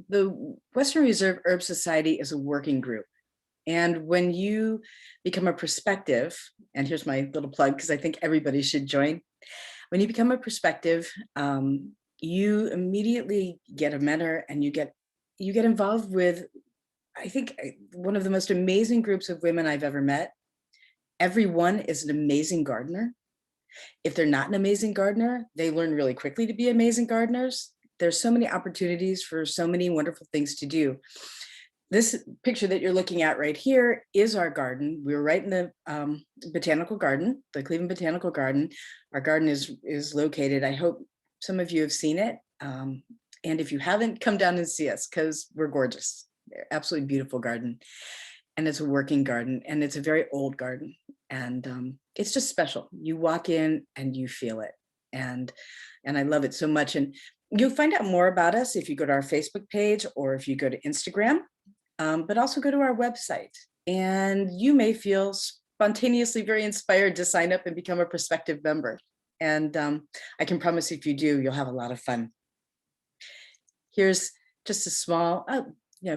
The Western Reserve Herb Society is a working group. And when you become a prospective, and here's my little plug because I think everybody should join. When you become a prospective, you immediately get a mentor and you get involved with, I think, one of the most amazing groups of women I've ever met. Everyone is an amazing gardener. If they're not an amazing gardener, they learn really quickly to be amazing gardeners. There's so many opportunities for so many wonderful things to do. This picture that you're looking at right here is our garden. We're right in the botanical garden, the Cleveland Botanical Garden. Our garden is located, I hope some of you have seen it. And if you haven't, come down and see us because we're gorgeous. They're absolutely beautiful garden. And it's a working garden and it's a very old garden. And it's just special. You walk in and you feel it. And I love it so much. And you'll find out more about us if you go to our Facebook page or if you go to Instagram. But also go to our website and you may feel spontaneously very inspired to sign up and become a prospective member. And I can promise if you do, you'll have a lot of fun. Here's just a small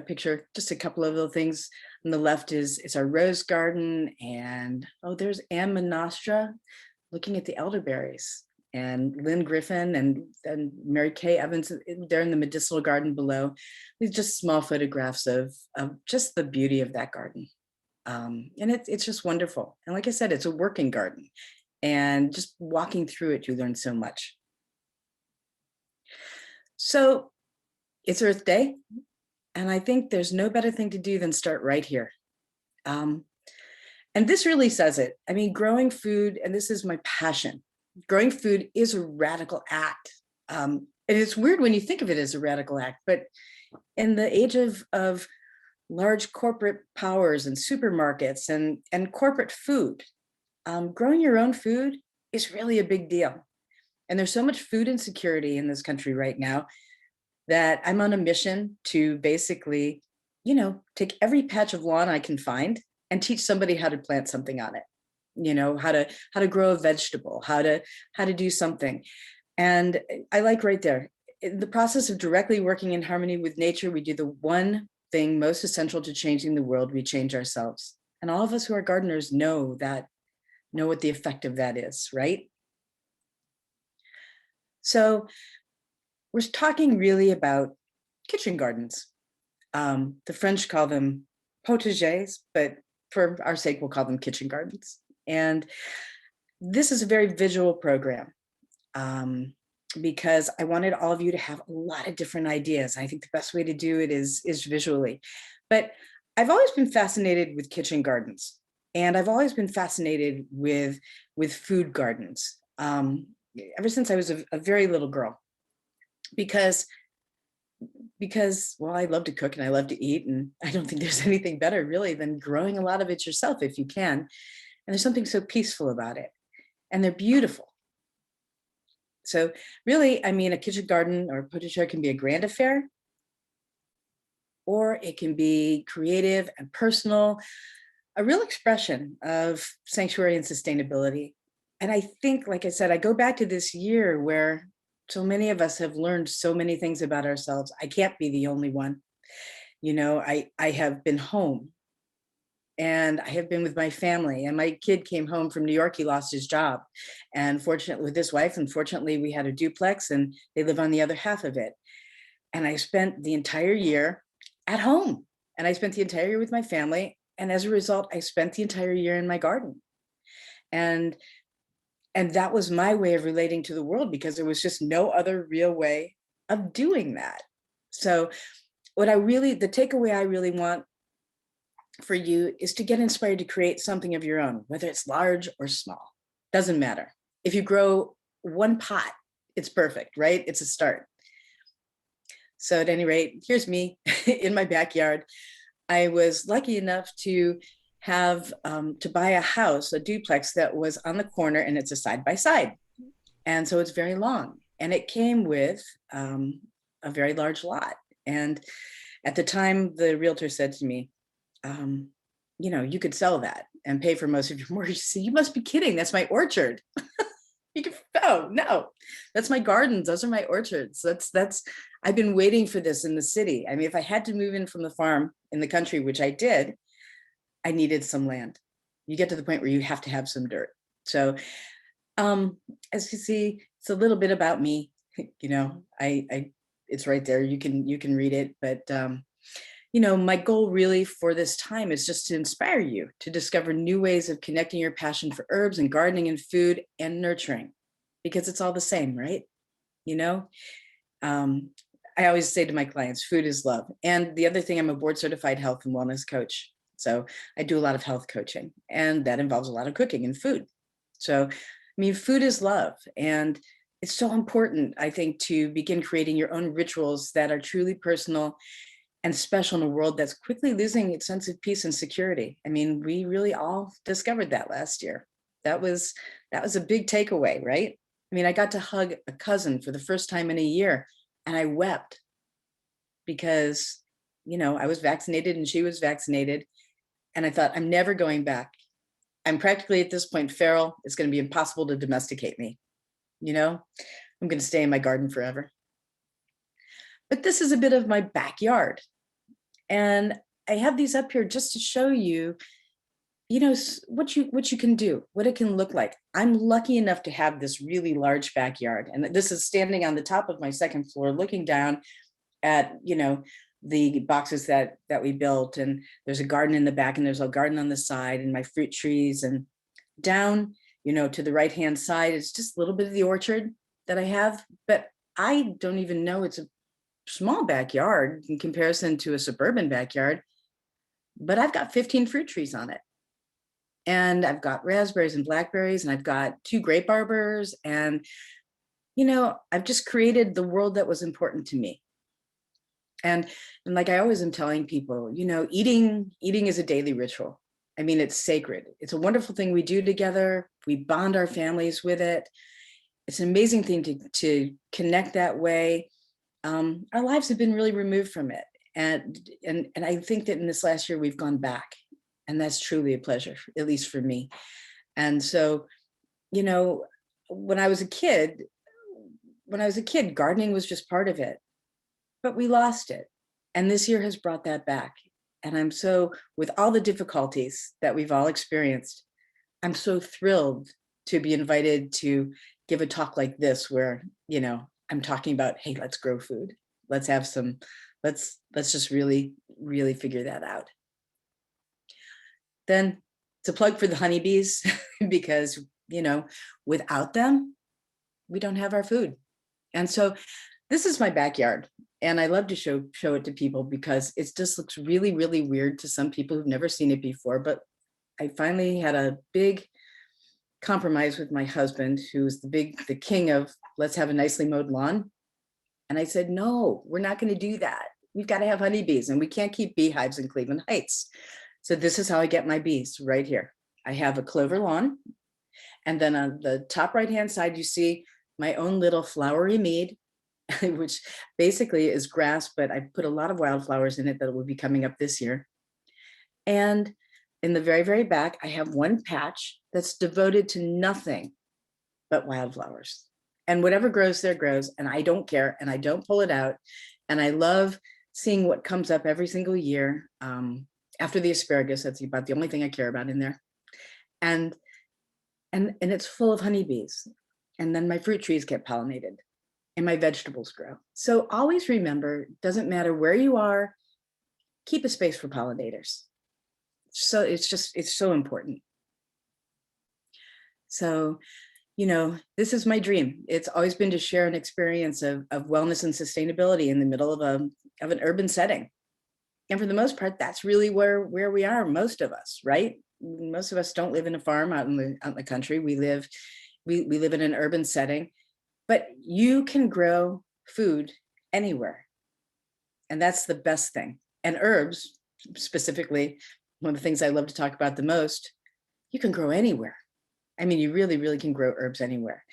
picture, just a couple of little things. On the left is our rose garden, and there's Anne Monastra looking at the elderberries, and Lynn Griffin and Mary Kay Evans, they're in the medicinal garden below. With just small photographs of just the beauty of that garden. And it's just wonderful. And like I said, it's a working garden. And just walking through it, you learn so much. So it's Earth Day. And I think there's no better thing to do than start right here. And this really says it. I mean, growing food, and this is my passion, growing food is a radical act. And it's weird when you think of it as a radical act, but in the age of large corporate powers and supermarkets and corporate food, growing your own food is really a big deal. And there's so much food insecurity in this country right now that I'm on a mission to basically, take every patch of lawn I can find and teach somebody how to plant something on it. How to grow a vegetable, how to do something. And I like right there, in the process of directly working in harmony with nature, we do the one thing most essential to changing the world: we change ourselves. And all of us who are gardeners know what the effect of that is, right? So we're talking really about kitchen gardens. The French call them potagers, but for our sake, we'll call them kitchen gardens. And this is a very visual program because I wanted all of you to have a lot of different ideas. I think the best way to do it is visually. But I've always been fascinated with kitchen gardens, and I've always been fascinated with food gardens ever since I was a very little girl. Because I love to cook and I love to eat, and I don't think there's anything better really than growing a lot of it yourself if you can. And there's something so peaceful about it, and they're beautiful. So really, I mean, a kitchen garden or a potager can be a grand affair, or it can be creative and personal, a real expression of sanctuary and sustainability. And I think, like I said, I go back to this year where so many of us have learned so many things about ourselves. I can't be the only one. I have been home and I have been with my family, and my kid came home from New York. He lost his job. And fortunately with his wife, unfortunately, we had a duplex and they live on the other half of it. And I spent the entire year at home, and I spent the entire year with my family. And as a result, I spent the entire year in my garden. And that was my way of relating to the world, because there was just no other real way of doing that. So the takeaway I really want for you is to get inspired to create something of your own, whether it's large or small, doesn't matter. If you grow one pot, it's perfect, right? It's a start. So at any rate, here's me in my backyard. I was lucky enough to have to buy a house, a duplex that was on the corner, and it's a side by side. And so it's very long, and it came with a very large lot. And at the time, the realtor said to me, you could sell that and pay for most of your mortgage. So you must be kidding. That's my orchard. You can, oh no, that's my gardens. Those are my orchards. I've been waiting for this in the city. I mean, if I had to move in from the farm in the country, which I did, I needed some land. You get to the point where you have to have some dirt. So as you see, it's a little bit about me. You know, I it's right there. You can read it. But my goal really for this time is just to inspire you to discover new ways of connecting your passion for herbs and gardening and food and nurturing, because it's all the same, right? You know, um, I always say to my clients, food is love. And the other thing, I'm a board certified health and wellness coach. So I do a lot of health coaching, and that involves a lot of cooking and food. So, I mean, food is love. And it's so important, I think, to begin creating your own rituals that are truly personal and special in a world that's quickly losing its sense of peace and security. I mean, we really all discovered that last year. That was a big takeaway, right? I mean, I got to hug a cousin for the first time in a year, and I wept because, I was vaccinated and she was vaccinated. And I thought, I'm never going back. I'm practically at this point feral. It's going to be impossible to domesticate me. I'm going to stay in my garden forever. But this is a bit of my backyard. And I have these up here just to show you, what you can do, what it can look like. I'm lucky enough to have this really large backyard. And this is standing on the top of my second floor, looking down at, the boxes that we built. And there's a garden in the back, and there's a garden on the side, and my fruit trees. And down, to the right-hand side, it's just a little bit of the orchard that I have. But I don't even know it's a small backyard in comparison to a suburban backyard. But I've got 15 fruit trees on it. And I've got raspberries and blackberries, and I've got 2 grape arbors. And, I've just created the world that was important to me. And like I always am telling people, eating is a daily ritual. I mean, it's sacred. It's a wonderful thing we do together. We bond our families with it. It's an amazing thing to connect that way. Our lives have been really removed from it. And I think that in this last year, we've gone back. And that's truly a pleasure, at least for me. And so, when I was a kid, gardening was just part of it. But we lost it. And this year has brought that back. And I'm so, with all the difficulties that we've all experienced, I'm so thrilled to be invited to give a talk like this, where, I'm talking about, hey, let's grow food. Let's have some, let's just really, really figure that out. Then it's a plug for the honeybees, because, without them, we don't have our food. And so this is my backyard. And I love to show it to people, because it just looks really, really weird to some people who've never seen it before. But I finally had a big compromise with my husband, who's the king of let's have a nicely mowed lawn. And I said, no, we're not going to do that. We've got to have honeybees, and we can't keep beehives in Cleveland Heights. So this is how I get my bees, right here. I have a clover lawn. And then on the top right-hand side, you see my own little flowery mead, which basically is grass, but I put a lot of wildflowers in it that will be coming up this year. And in the very, very back, I have one patch that's devoted to nothing but wildflowers. And whatever grows there grows, and I don't care, and I don't pull it out. And I love seeing what comes up every single year. After the asparagus, that's about the only thing I care about in there. And it's full of honeybees. And then my fruit trees get pollinated, and my vegetables grow. So always remember, doesn't matter where you are, keep a space for pollinators. So it's so important. So, this is my dream. It's always been to share an experience of wellness and sustainability in the middle of an urban setting. And for the most part, that's really where we are, most of us, right? Most of us don't live in a farm out in the country. We live in an urban setting. But you can grow food anywhere. And that's the best thing. And herbs, specifically, one of the things I love to talk about the most, you can grow anywhere. I mean, you really, really can grow herbs anywhere.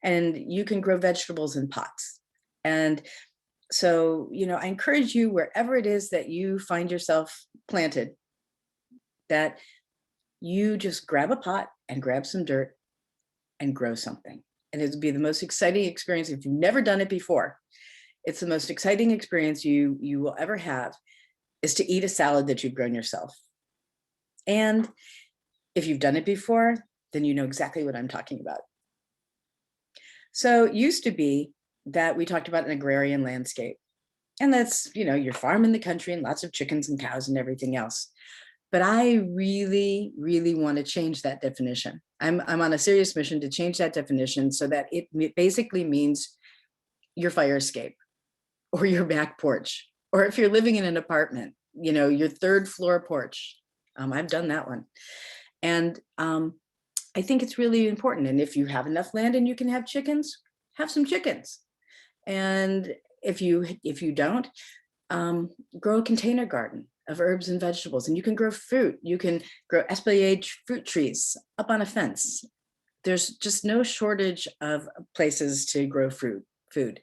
And you can grow vegetables in pots. And so, I encourage you, wherever it is that you find yourself planted, that you just grab a pot and grab some dirt and grow something. and it'll be the most exciting experience. If you've never done it before, it's the most exciting experience you will ever have, is to eat a salad that you've grown yourself. And if you've done it before, then you know exactly what I'm talking about. So it used to be that we talked about an agrarian landscape. And that's, your farm in the country and lots of chickens and cows and everything else. But I really, really want to change that definition. I'm on a serious mission to change that definition so that it basically means your fire escape or your back porch, or if you're living in an apartment, your third floor porch. I've done that one. And I think it's really important. And if you have enough land and you can have chickens, have some chickens. And if you don't, grow a container garden of herbs and vegetables, and you can grow fruit. You can grow espalier fruit trees up on a fence. There's just no shortage of places to grow food.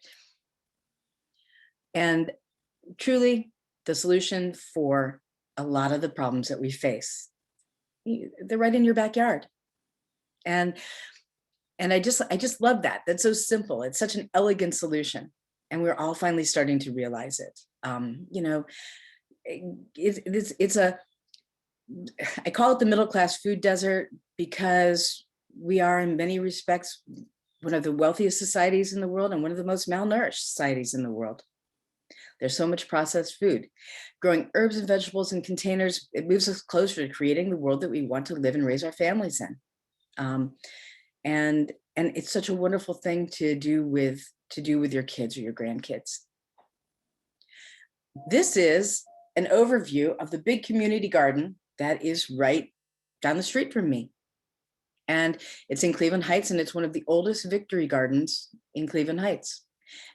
And truly, the solution for a lot of the problems that we face, they're right in your backyard. And I just love that. That's so simple. It's such an elegant solution. And we're all finally starting to realize it. I call it the middle-class food desert because we are in many respects one of the wealthiest societies in the world and one of the most malnourished societies in the world. There's so much processed food. Growing herbs and vegetables in containers, it moves us closer to creating the world that we want to live and raise our families in. And it's such a wonderful thing to do with your kids or your grandkids. This is an overview of the big community garden that is right down the street from me. And it's in Cleveland Heights, and it's one of the oldest victory gardens in Cleveland Heights.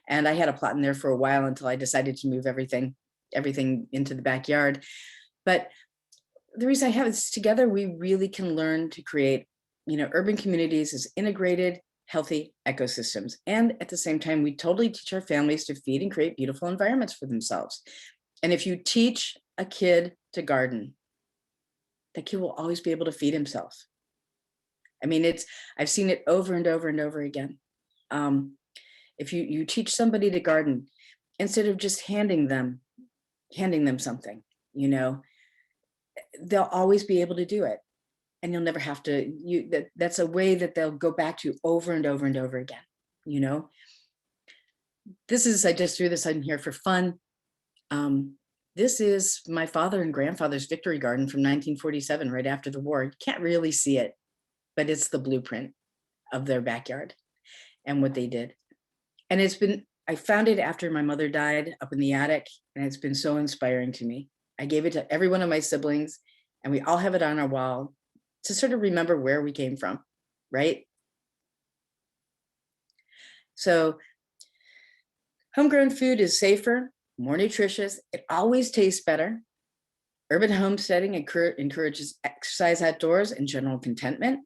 And I had a plot in there for a while until I decided to move everything into the backyard. But the reason I have it is together, we really can learn to create, urban communities as integrated, healthy ecosystems. And at the same time, we totally teach our families to feed and create beautiful environments for themselves. And if you teach a kid to garden, that kid will always be able to feed himself. I mean, I've seen it over and over and over again. If you teach somebody to garden, instead of just handing them something, they'll always be able to do it. And you'll never have to, that's a way that they'll go back to over and over and over again, I just threw this in here for fun. This is my father and grandfather's victory garden from 1947, right after the war. You can't really see it, but it's the blueprint of their backyard and what they did. And I found it after my mother died up in the attic, and it's been so inspiring to me. I gave it to every one of my siblings, and we all have it on our wall to sort of remember where we came from, right? So homegrown food is safer, more nutritious. It always tastes better. Urban homesteading encourages exercise outdoors and general contentment.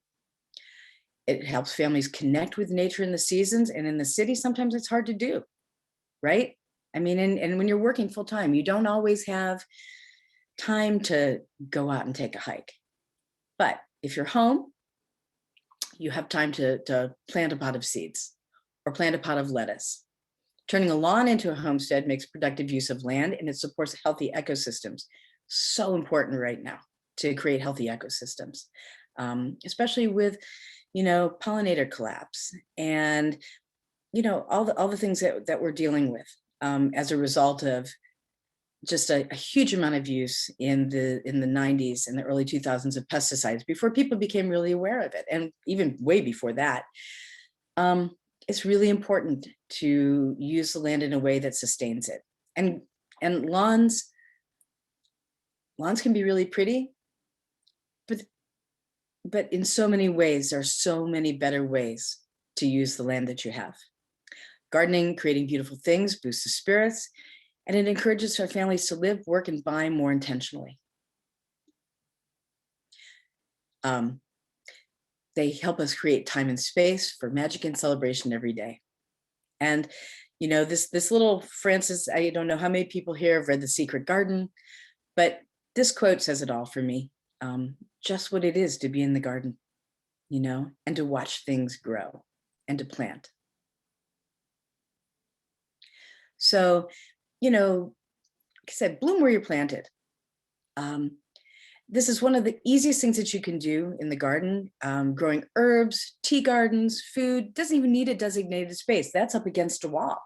It helps families connect with nature in the seasons, and in the city, sometimes it's hard to do, right? I mean, and when you're working full time, you don't always have time to go out and take a hike. But if you're home, you have time to plant a pot of seeds or plant a pot of lettuce. Turning a lawn into a homestead makes productive use of land, and it supports healthy ecosystems. So important right now to create healthy ecosystems, especially with, pollinator collapse and, all the things that we're dealing with as a result of just a huge amount of use in the 90s and the early 2000s of pesticides before people became really aware of it. And even way before that, it's really important to use the land in a way that sustains it. And lawns can be really pretty, but in so many ways, there are so many better ways to use the land that you have. Gardening, creating beautiful things, boosts the spirits, and it encourages our families to live, work, and buy more intentionally. They help us create time and space for magic and celebration every day. And, this little Francis, I don't know how many people here have read The Secret Garden, but this quote says it all for me. Just what it is to be in the garden, and to watch things grow. and to plant. So, you know, like I said, bloom where you're planted. This is one of the easiest things that you can do in the garden. Growing herbs, tea gardens, food, doesn't even need a designated space. That's up against a wall.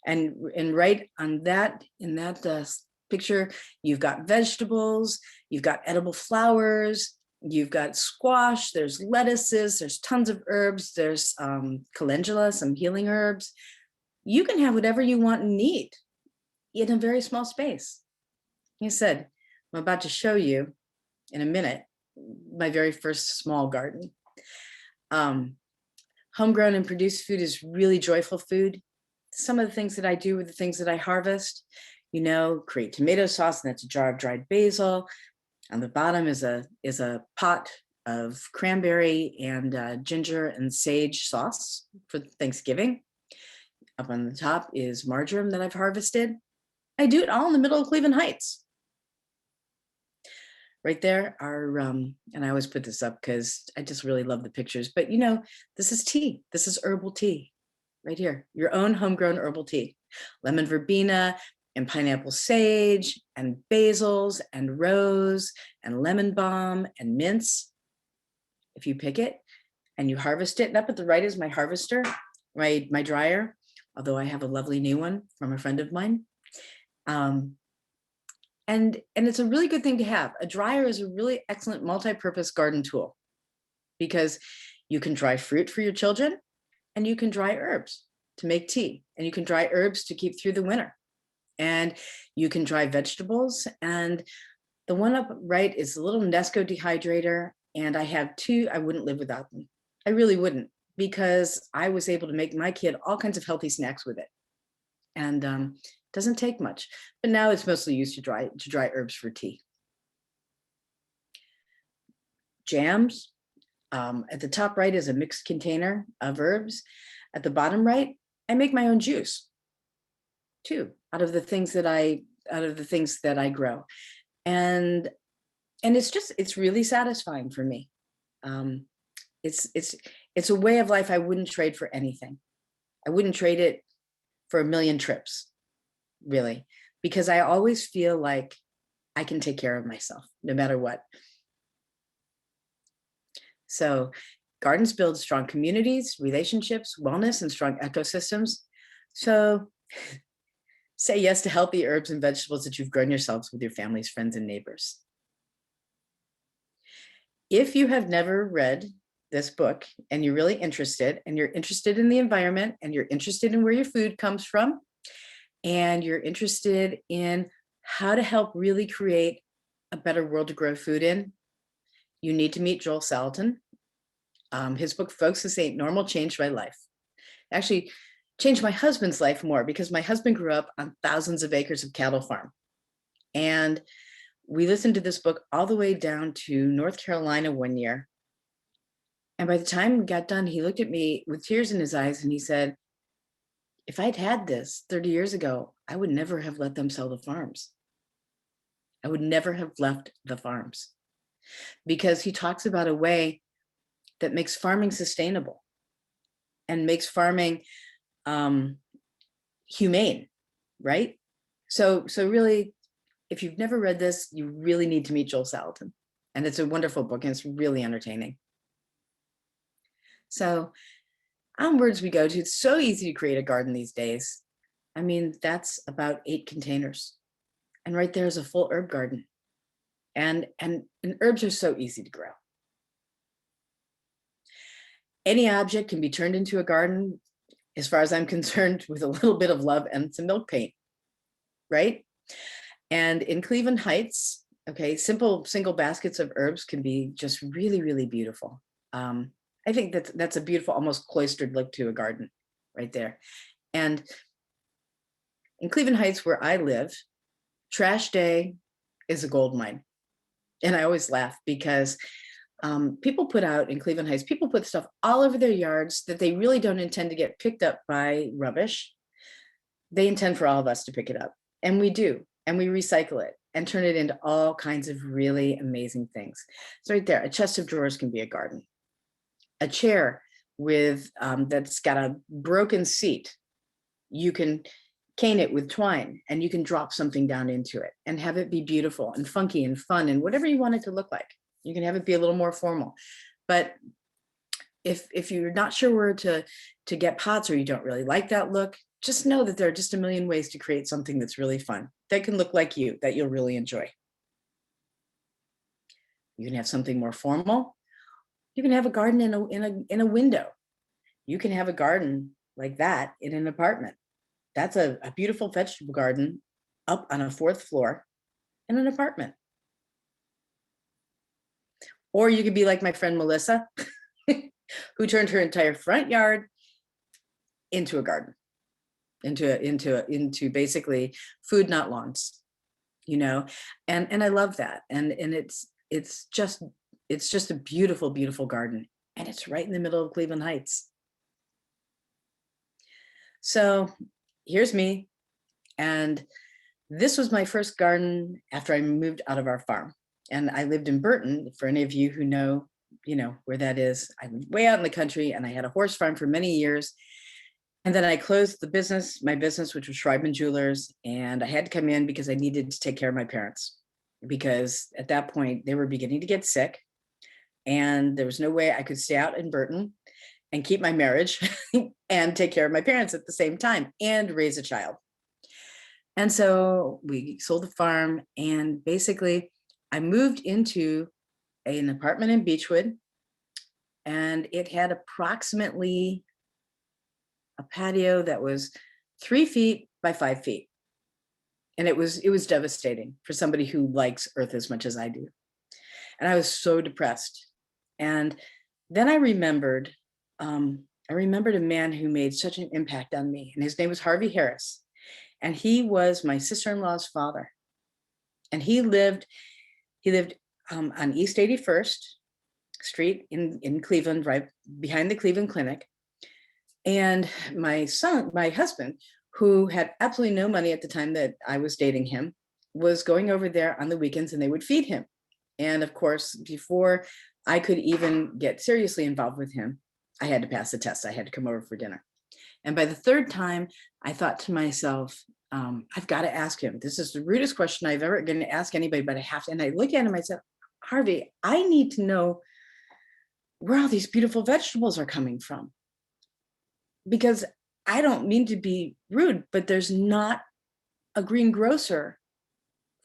And right on that, in that picture, you've got vegetables, you've got edible flowers, you've got squash, there's lettuces, there's tons of herbs, there's calendula, some healing herbs. You can have whatever you want and need in a very small space. Like I said, I'm about to show you in a minute my very first small garden. Homegrown and produced food is really joyful food. Some of the things that I do with the things that I harvest, you know, create tomato sauce, and that's a jar of dried basil. On the bottom is a pot of cranberry and ginger and sage sauce for Thanksgiving. Up on the top is marjoram that I've harvested. I do it all in the middle of Cleveland Heights. Right there are, and I always put this up because I just really love the pictures, but you know, this is tea. This is herbal tea right here, your own homegrown herbal tea. Lemon verbena and pineapple sage and basils and rose and lemon balm and mints. If you pick it and you harvest it, and up at the right is my harvester, my dryer, although I have a lovely new one from a friend of mine. And it's a really good thing to have. A dryer is a really excellent multi-purpose garden tool because you can dry fruit for your children and you can dry herbs to make tea, and you can dry herbs to keep through the winter, and you can dry vegetables. And the one up right is a little Nesco dehydrator, and I have two. I wouldn't live without them. I really wouldn't, because I was able to make my kid all kinds of healthy snacks with it. And doesn't take much, but now it's mostly used to dry herbs for tea. Jams. At the top right is a mixed container of herbs. At the bottom right, I make my own juice too, out of the things that I grow. And it's really satisfying for me. It's a way of life I wouldn't trade for anything. I wouldn't trade it for a million trips, really, because I always feel like I can take care of myself no matter what. So gardens build strong communities, relationships, wellness, and strong ecosystems. So say yes to healthy herbs and vegetables that you've grown yourselves with your families, friends, and neighbors. If you have never read this book and you're really interested, and you're interested in the environment, and you're interested in where your food comes from, and you're interested in how to help really create a better world to grow food in, you need to meet Joel Salatin. His book, Folks This Ain't Normal, changed my life. Actually, changed my husband's life more, because my husband grew up on thousands of acres of cattle farm. And we listened to this book all the way down to North Carolina one year. And by the time we got done, he looked at me with tears in his eyes and he said, if I'd had this 30 years ago, I would never have let them sell the farms. I would never have left the farms, because he talks about a way that makes farming sustainable and makes farming humane, right? So really, if you've never read this, you really need to meet Joel Salatin. And it's a wonderful book, and it's really entertaining. So onwards we go to. It's so easy to create a garden these days. I mean, that's about 8 containers. And right there is a full herb garden. And herbs are so easy to grow. Any object can be turned into a garden, as far as I'm concerned, with a little bit of love and some milk paint, right? And in Cleveland Heights, okay, simple single baskets of herbs can be just really, really beautiful. I think that's a beautiful, almost cloistered look to a garden right there. And in Cleveland Heights, where I live, trash day is a gold mine. And I always laugh because people put out in Cleveland Heights, people put stuff all over their yards that they really don't intend to get picked up by rubbish. They intend for all of us to pick it up. And we do. And we recycle it and turn it into all kinds of really amazing things. So right there, a chest of drawers can be a garden. A chair with that's got a broken seat. You can cane it with twine, and you can drop something down into it and have it be beautiful and funky and fun and whatever you want it to look like. You can have it be a little more formal. But if you're not sure where to get pots, or you don't really like that look, just know that there are just a million ways to create something that's really fun, that can look like you, that you'll really enjoy. You can have something more formal. You can have a garden in a window. You can have a garden like that in an apartment. That's a beautiful vegetable garden up on a 4th floor in an apartment. Or you could be like my friend Melissa, who turned her entire front yard into a garden, into basically food, not lawns, you know. And I love that. And it's just a beautiful, beautiful garden. And it's right in the middle of Cleveland Heights. So here's me. And this was my first garden after I moved out of our farm. And I lived in Burton. For any of you who know, you know where that is. I lived way out in the country, and I had a horse farm for many years. And then I closed my business, which was Schreibman Jewelers. And I had to come in because I needed to take care of my parents, because at that point they were beginning to get sick. And there was no way I could stay out in Burton and keep my marriage and take care of my parents at the same time and raise a child. And so we sold the farm, and basically I moved into an apartment in Beechwood, and it had approximately a patio that was 3 feet by 5 feet. And it was devastating for somebody who likes earth as much as I do. And I was so depressed. And then I remembered a man who made such an impact on me, and his name was Harvey Harris. And he was my sister-in-law's father. And he lived on East 81st Street in Cleveland, right behind the Cleveland Clinic. And my husband, who had absolutely no money at the time that I was dating him, was going over there on the weekends, and they would feed him. And of course, before I could even get seriously involved with him, I had to pass the test. I had to come over for dinner. And by the 3rd time, I thought to myself, I've got to ask him. This is the rudest question I've ever going to ask anybody, but I have to. And I look at him, I said, Harvey, I need to know where all these beautiful vegetables are coming from. Because I don't mean to be rude, but there's not a greengrocer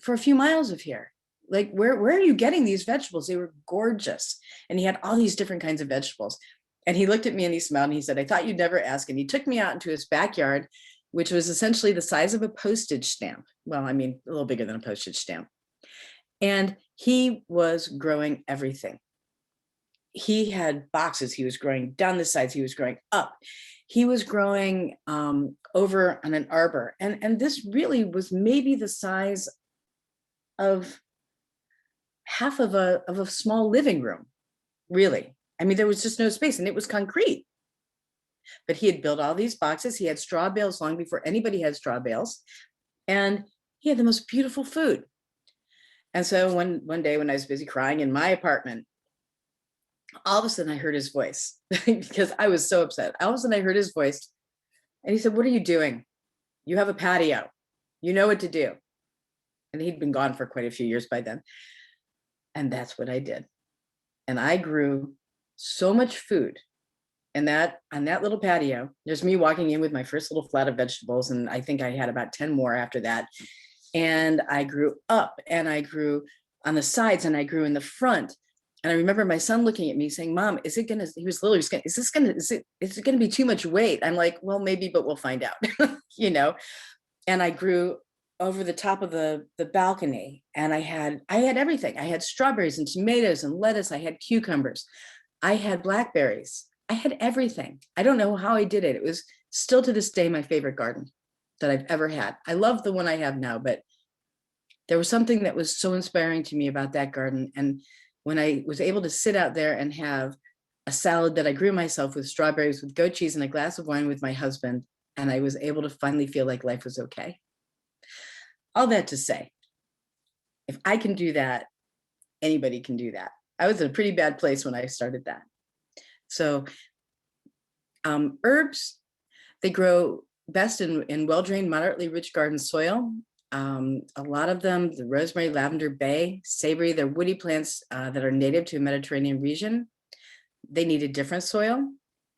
for a few miles of here. Like, where are you getting these vegetables? They were gorgeous. And he had all these different kinds of vegetables. And he looked at me and he smiled and he said, I thought you'd never ask. And he took me out into his backyard, which was essentially the size of a postage stamp. Well, I mean, a little bigger than a postage stamp. And he was growing everything. He had boxes. He was growing down the sides. He was growing up. He was growing over on an arbor. And this really was maybe the size of half of a small living room, really. I mean, there was just no space, and it was concrete. But he had built all these boxes. He had straw bales long before anybody had straw bales. And he had the most beautiful food. And so one day when I was busy crying in my apartment, all of a sudden I heard his voice because I was so upset. All of a sudden I heard his voice, and he said, what are you doing? You have a patio. You know what to do. And he'd been gone for quite a few years by then. And that's what I did. And I grew so much food on that little patio. There's me walking in with my first little flat of vegetables, and I think I had about 10 more after that. And I grew up, and I grew on the sides, and I grew in the front. And I remember my son looking at me saying, Mom, is it gonna be too much weight? I'm like, well, maybe, but we'll find out, you know. And I grew over the top of the balcony, and I had everything. I had strawberries and tomatoes and lettuce. I had cucumbers. I had blackberries. I had everything. I don't know how I did it. It was still to this day my favorite garden that I've ever had. I love the one I have now, but there was something that was so inspiring to me about that garden. And when I was able to sit out there and have a salad that I grew myself with strawberries, with goat cheese, and a glass of wine with my husband, and I was able to finally feel like life was okay. All that to say, if I can do that, anybody can do that. I was in a pretty bad place when I started that. So Herbs, they grow best in well-drained, moderately rich garden soil. A lot of them, the rosemary, lavender, bay, savory, they're woody plants that are native to a Mediterranean region. They need a different soil.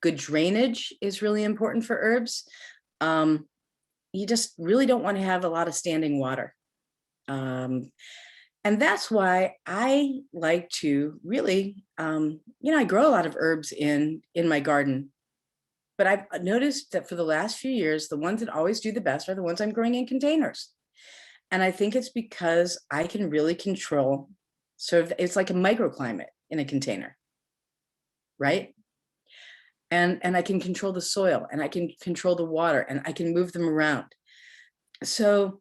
Good drainage is really important for herbs. You just really don't want to have a lot of standing water. And that's why I like to really, I grow a lot of herbs in my garden. But I've noticed that for the last few years, the ones that always do the best are the ones I'm growing in containers. And I think it's because I can really control sort of, it's like a microclimate in a container, right? And I can control the soil, and I can control the water, and I can move them around. So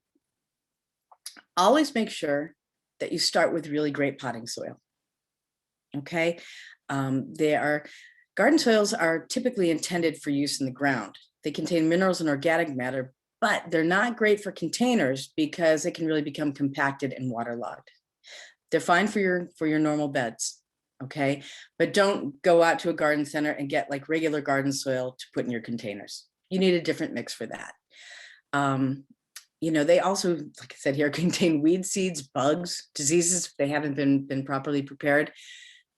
always make sure that you start with really great potting soil. Okay. Garden soils are typically intended for use in the ground. They contain minerals and organic matter, but they're not great for containers because it can really become compacted and waterlogged. They're fine for your normal beds, okay? But don't go out to a garden center and get like regular garden soil to put in your containers. You need a different mix for that. They also, like I said here, contain weed seeds, bugs, diseases if they haven't been properly prepared.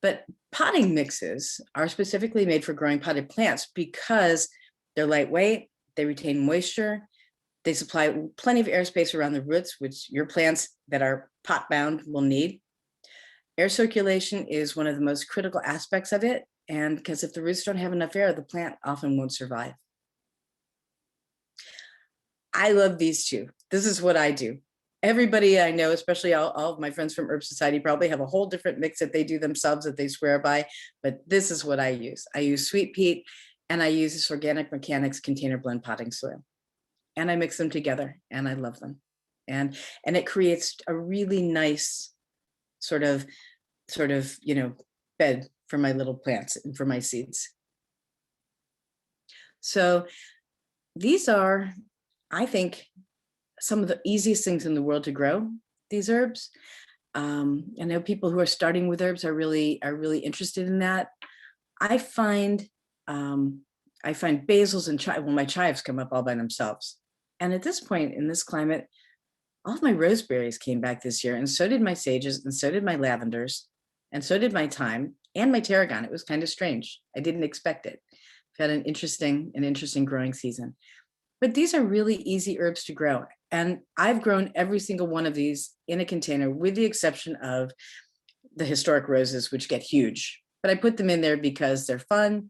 But potting mixes are specifically made for growing potted plants because they're lightweight, they retain moisture, they supply plenty of airspace around the roots, which your plants that are pot bound will need. Air circulation is one of the most critical aspects of it, and because if the roots don't have enough air, the plant often won't survive. I love these two. This is what I do. Everybody I know, especially all of my friends from Herb Society, probably have a whole different mix that they do themselves that they swear by, but this is what I use. I use sweet peat, and I use this Organic Mechanics container blend potting soil, and I mix them together, and I love them. And it creates a really nice sort of, bed for my little plants and for my seeds. So these are, I think, some of the easiest things in the world to grow, these herbs. I know people who are starting with herbs are really interested in that. I find basils and my chives come up all by themselves. And at this point in this climate, all of my roseberries came back this year, and so did my sages, and so did my lavenders, and so did my thyme and my tarragon. It was kind of strange. I didn't expect it. I've had an interesting growing season. But these are really easy herbs to grow. And I've grown every single one of these in a container, with the exception of the historic roses, which get huge. But I put them in there because they're fun.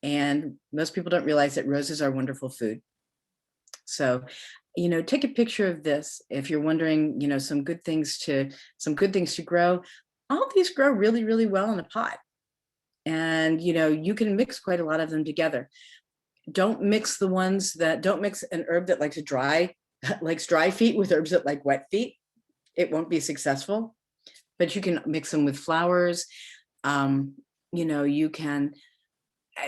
And most people don't realize that roses are wonderful food. So, take a picture of this. If you're wondering, some good things to grow, all of these grow really, really well in a pot. And, you can mix quite a lot of them together. Don't mix an herb that likes dry feet with herbs that like wet feet. It won't be successful, but you can mix them with flowers. You can,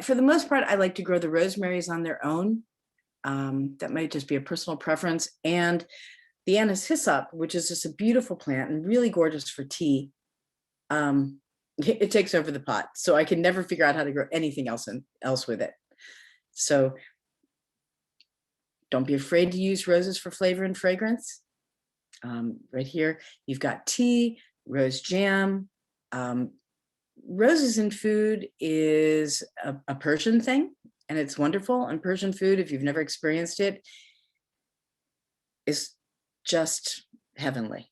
for the most part, I like to grow the rosemaries on their own. That might just be a personal preference. And the anise hyssop, which is just a beautiful plant and really gorgeous for tea, it takes over the pot. So I can never figure out how to grow anything else with it. So don't be afraid to use roses for flavor and fragrance. Right here, you've got tea, rose jam. Roses in food is a Persian thing, and it's wonderful. And Persian food, if you've never experienced it, is just heavenly.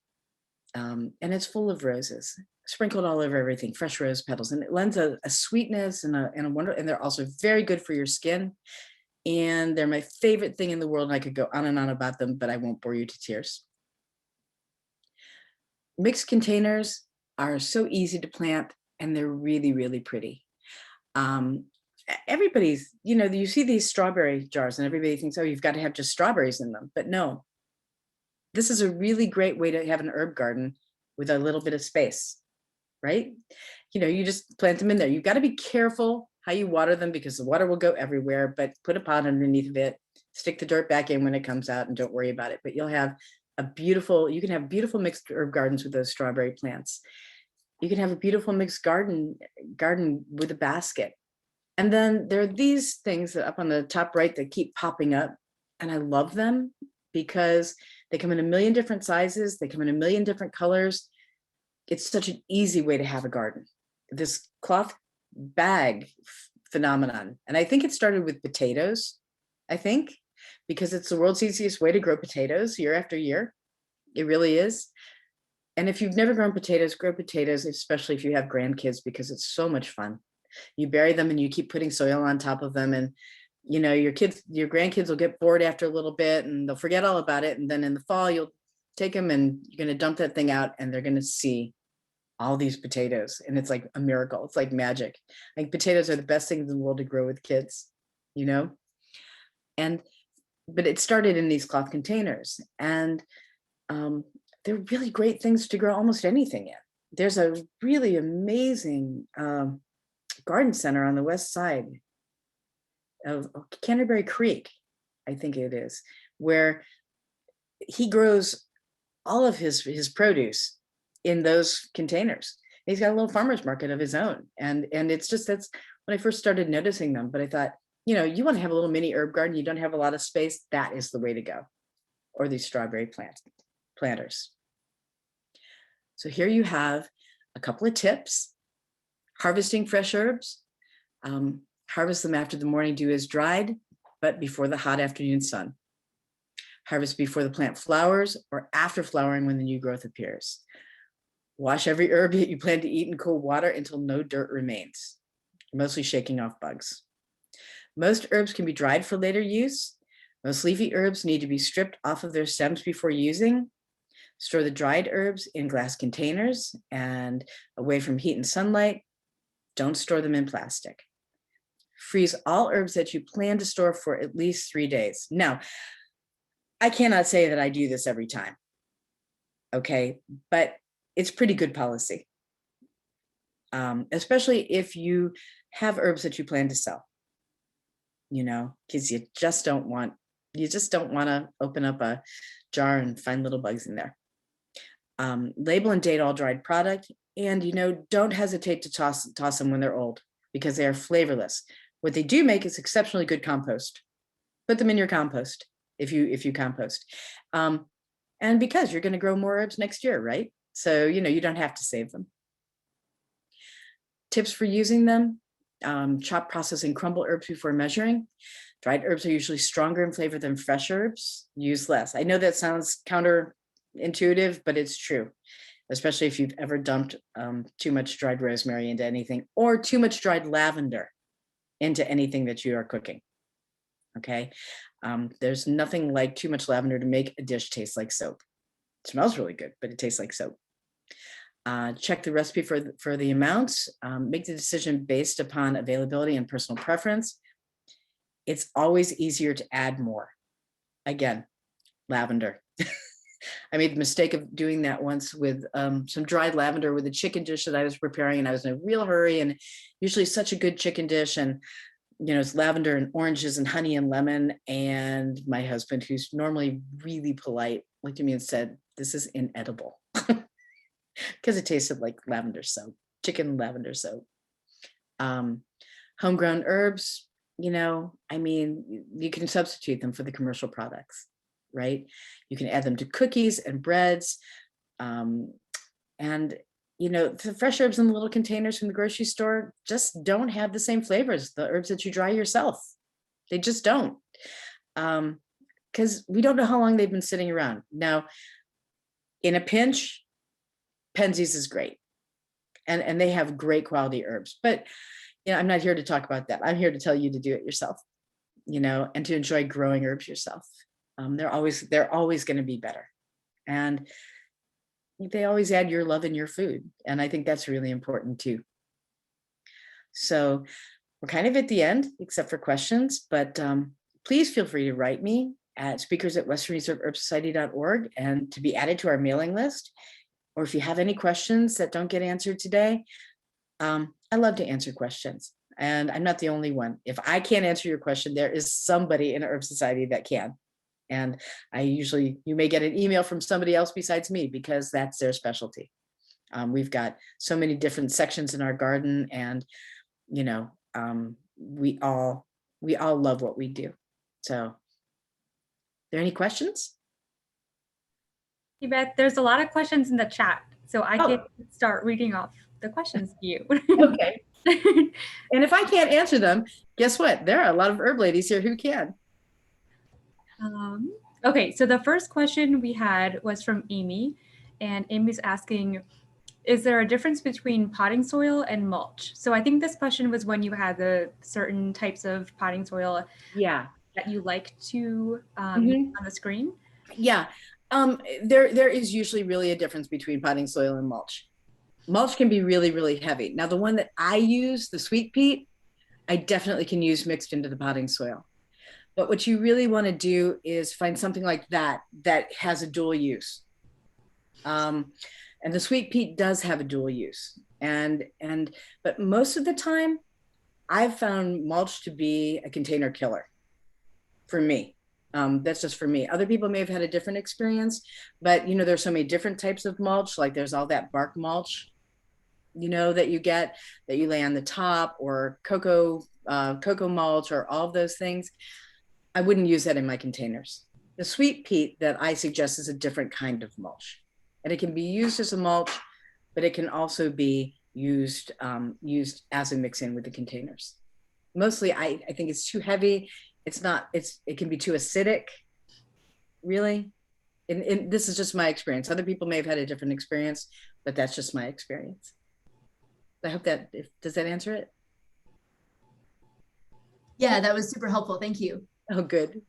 And it's full of roses, sprinkled all over everything, fresh rose petals, and it lends a sweetness and a wonder. And they're also very good for your skin. And they're my favorite thing in the world. And I could go on and on about them, but I won't bore you to tears. Mixed containers are so easy to plant, and they're really, really pretty. Everybody's, you see these strawberry jars and everybody thinks, oh, you've got to have just strawberries in them. But no, this is a really great way to have an herb garden with a little bit of space, right? You just plant them in there. You've got to be careful how you water them because the water will go everywhere, but put a pot underneath of it, stick the dirt back in when it comes out, and don't worry about it. But you can have beautiful mixed herb gardens with those strawberry plants. You can have a beautiful mixed garden with a basket. And then there are these things that up on the top right that keep popping up. And I love them because they come in a million different sizes. They come in a million different colors. It's such an easy way to have a garden. This cloth bag phenomenon. And I think it started with potatoes, I think, because it's the world's easiest way to grow potatoes year after year. It really is. And if you've never grown potatoes, grow potatoes, especially if you have grandkids, because it's so much fun. You bury them and you keep putting soil on top of them, and your grandkids will get bored after a little bit and they'll forget all about it. And then in the fall, you'll take them and you're going to dump that thing out and they're going to see all these potatoes. And it's like a miracle. It's like magic. Like potatoes are the best things in the world to grow with kids, and but it started in these cloth containers, and they're really great things to grow almost anything in. There's a really amazing garden center on the west side of Canterbury Creek, I think it is, where he grows all of his produce in those containers. He's got a little farmer's market of his own. And it's just, that's when I first started noticing them. But I thought, you want to have a little mini herb garden, you don't have a lot of space, that is the way to go. Or these strawberry planters. So here you have a couple of tips. Harvesting fresh herbs. Harvest them after the morning dew is dried, but before the hot afternoon sun. Harvest before the plant flowers or after flowering when the new growth appears. Wash every herb that you plan to eat in cold water until no dirt remains, mostly shaking off bugs. Most herbs can be dried for later use. Most leafy herbs need to be stripped off of their stems before using. Store the dried herbs in glass containers and away from heat and sunlight. Don't store them in plastic. Freeze all herbs that you plan to store for at least 3 days. Now, I cannot say that I do this every time, okay? But it's pretty good policy, especially if you have herbs that you plan to sell, because you just don't want to open up a jar and find little bugs in there. Label and date all dried product. And, don't hesitate to toss them when they're old because they are flavorless. What they do make is exceptionally good compost. Put them in your compost if you compost. And because you're going to grow more herbs next year, right? So, you don't have to save them. Tips for using them. Chop, process, and crumble herbs before measuring. Dried herbs are usually stronger in flavor than fresh herbs. Use less. I know that sounds counterintuitive, but it's true. Especially if you've ever dumped too much dried rosemary into anything or too much dried lavender into anything that you are cooking, okay? There's nothing like too much lavender to make a dish taste like soap. It smells really good, but it tastes like soap. Check the recipe for the amounts. Make the decision based upon availability and personal preference. It's always easier to add more. Again, lavender. I made the mistake of doing that once with some dried lavender with a chicken dish that I was preparing, and I was in a real hurry, and usually such a good chicken dish, and it's lavender and oranges and honey and lemon. And my husband, who's normally really polite, looked at me and said, "This is inedible," because it tasted like lavender soap, chicken lavender soap. Homegrown herbs, you can substitute them for the commercial products. Right? You can add them to cookies and breads. And, the fresh herbs in the little containers from the grocery store just don't have the same flavors, the herbs that you dry yourself. They just don't. Because we don't know how long they've been sitting around. Now, in a pinch, Penzies is great. And they have great quality herbs. But, I'm not here to talk about that. I'm here to tell you to do it yourself, and to enjoy growing herbs yourself. They're always going to be better. And they always add your love in your food. And I think that's really important too. So we're kind of at the end, except for questions, but please feel free to write me at speakers@westernreserveherbsociety.org and to be added to our mailing list. Or if you have any questions that don't get answered today, I love to answer questions. And I'm not the only one. If I can't answer your question, there is somebody in Herb Society that can. And you may get an email from somebody else besides me because that's their specialty. We've got so many different sections in our garden, and we all love what we do. So, are there any questions? Hey, Beth, there's a lot of questions in the chat, so I can start reading off the questions to you. Okay. And if I can't answer them, guess what? There are a lot of herb ladies here who can. Okay, so the first question we had was from Amy, and Amy's asking, is there a difference between potting soil and mulch? So I think this question was when you had the certain types of potting soil that you like to use on the screen. Yeah, there is usually really a difference between potting soil and mulch. Mulch can be really, really heavy. Now, the one that I use, the sweet peat, I definitely can use mixed into the potting soil. But what you really want to do is find something like that that has a dual use. And the sweet peat does have a dual use. But most of the time, I've found mulch to be a container killer for me. That's just for me. Other people may have had a different experience, but there's so many different types of mulch. Like there's all that bark mulch, that you get, that you lay on the top, or cocoa mulch, or all of those things. I wouldn't use that in my containers. The sweet peat that I suggest is a different kind of mulch, and it can be used as a mulch, but it can also be used as a mix in with the containers. Mostly, I think it's too heavy. It can be too acidic, really. And this is just my experience. Other people may have had a different experience, but that's just my experience. I hope does that answer it? Yeah, that was super helpful. Thank you. Oh, good.